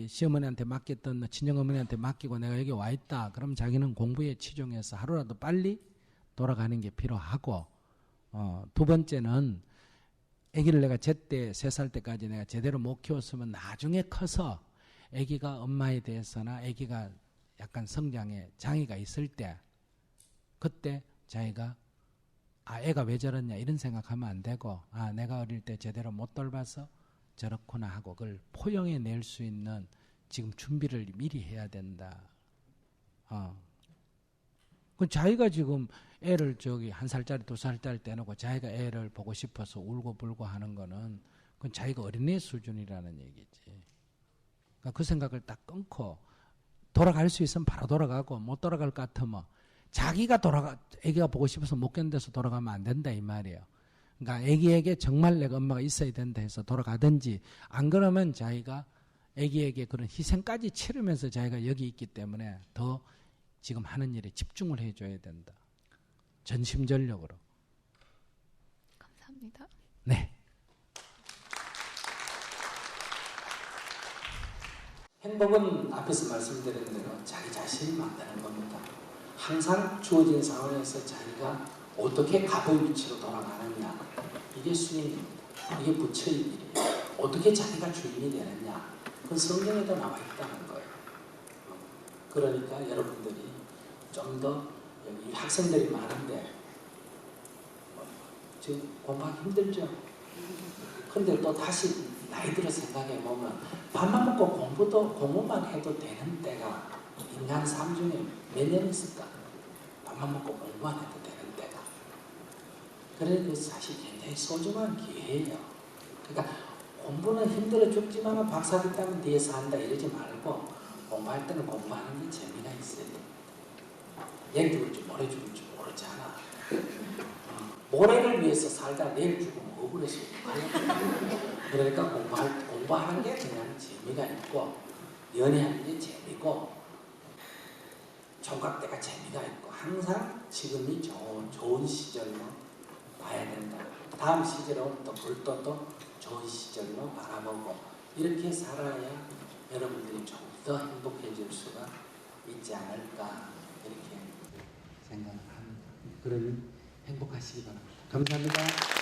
시어머니한테 맡겼던 친정어머니한테 맡기고 내가 여기 와 있다. 그럼 자기는 공부에 치중해서 하루라도 빨리 돌아가는 게 필요하고 2번째는 아기를 내가 제때 3살 때까지 내가 제대로 못 키웠으면 나중에 커서 아기가 엄마에 대해서나 아기가 약간 성장에 장애가 있을 때 그때 자기가 애가 왜 저러냐 이런 생각하면 안 되고 내가 어릴 때 제대로 못 돌봐서 저렇구나 하고 그걸 포용해 낼 수 있는 지금 준비를 미리 해야 된다. 그 자기가 지금 애를 1살짜리 2살짜리 떼놓고 자기가 애를 보고 싶어서 울고 불고 하는 거는 그건 자기가 어린애 수준이라는 얘기지. 그러니까 그 생각을 딱 끊고 돌아갈 수 있으면 바로 돌아가고 못 돌아갈 것 같으면 자기가 애기가 보고 싶어서 못 견뎌서 돌아가면 안 된다 이 말이에요. 그러니까 애기에게 정말 내가 엄마가 있어야 된다 해서 돌아가든지 안 그러면 자기가 애기에게 그런 희생까지 치르면서 자기가 여기 있기 때문에 더 지금 하는 일에 집중을 해줘야 된다. 전심전력으로.
감사합니다.
네. 행복은 앞에서 말씀드린 대로 자기 자신이 만드는 겁니다. 항상 주어진 상황에서 자기가 어떻게 갑의 위치로 돌아가느냐 이게 수행입니다. 이게 부처의 일이에요. 어떻게 자기가 주인이 되느냐 그건 성경에도 나와 있다는 거예요. 그러니까 여러분들이 좀 더 여기 학생들이 많은데 지금 공부하기 힘들죠? 근데 또 다시 나이 들어 생각해 보면 밥만 먹고 공부만 해도 되는 때가 인간 삶 중에 몇 년 있을까? 밥만 먹고 공부만 해도 되는 때가. 그래 그 사실 굉장히 소중한 기회예요. 그러니까 공부는 힘들어 죽지만 박사학위 따면 뒤에서 한다 이러지 말고 공부할 때는 공부하는 게 재미가 있어요. 얘 죽을지 모레 죽을지 모르잖아. 올해를 위해서 살다 내일 죽으면 억울해집니다. 그러니까 공부하는 게 그냥 재미가 있고 연애하는 게 재미고 총각 때가 재미가 있고 항상 지금이 좋은 시절로 봐야 된다. 다음 시절은 또 불도도 좋은 시절로 바라보고 이렇게 살아야 여러분들이 좀 더 행복해질 수가 있지 않을까 이렇게 생각을 합니다. 그러면 행복하시기 바랍니다. 감사합니다.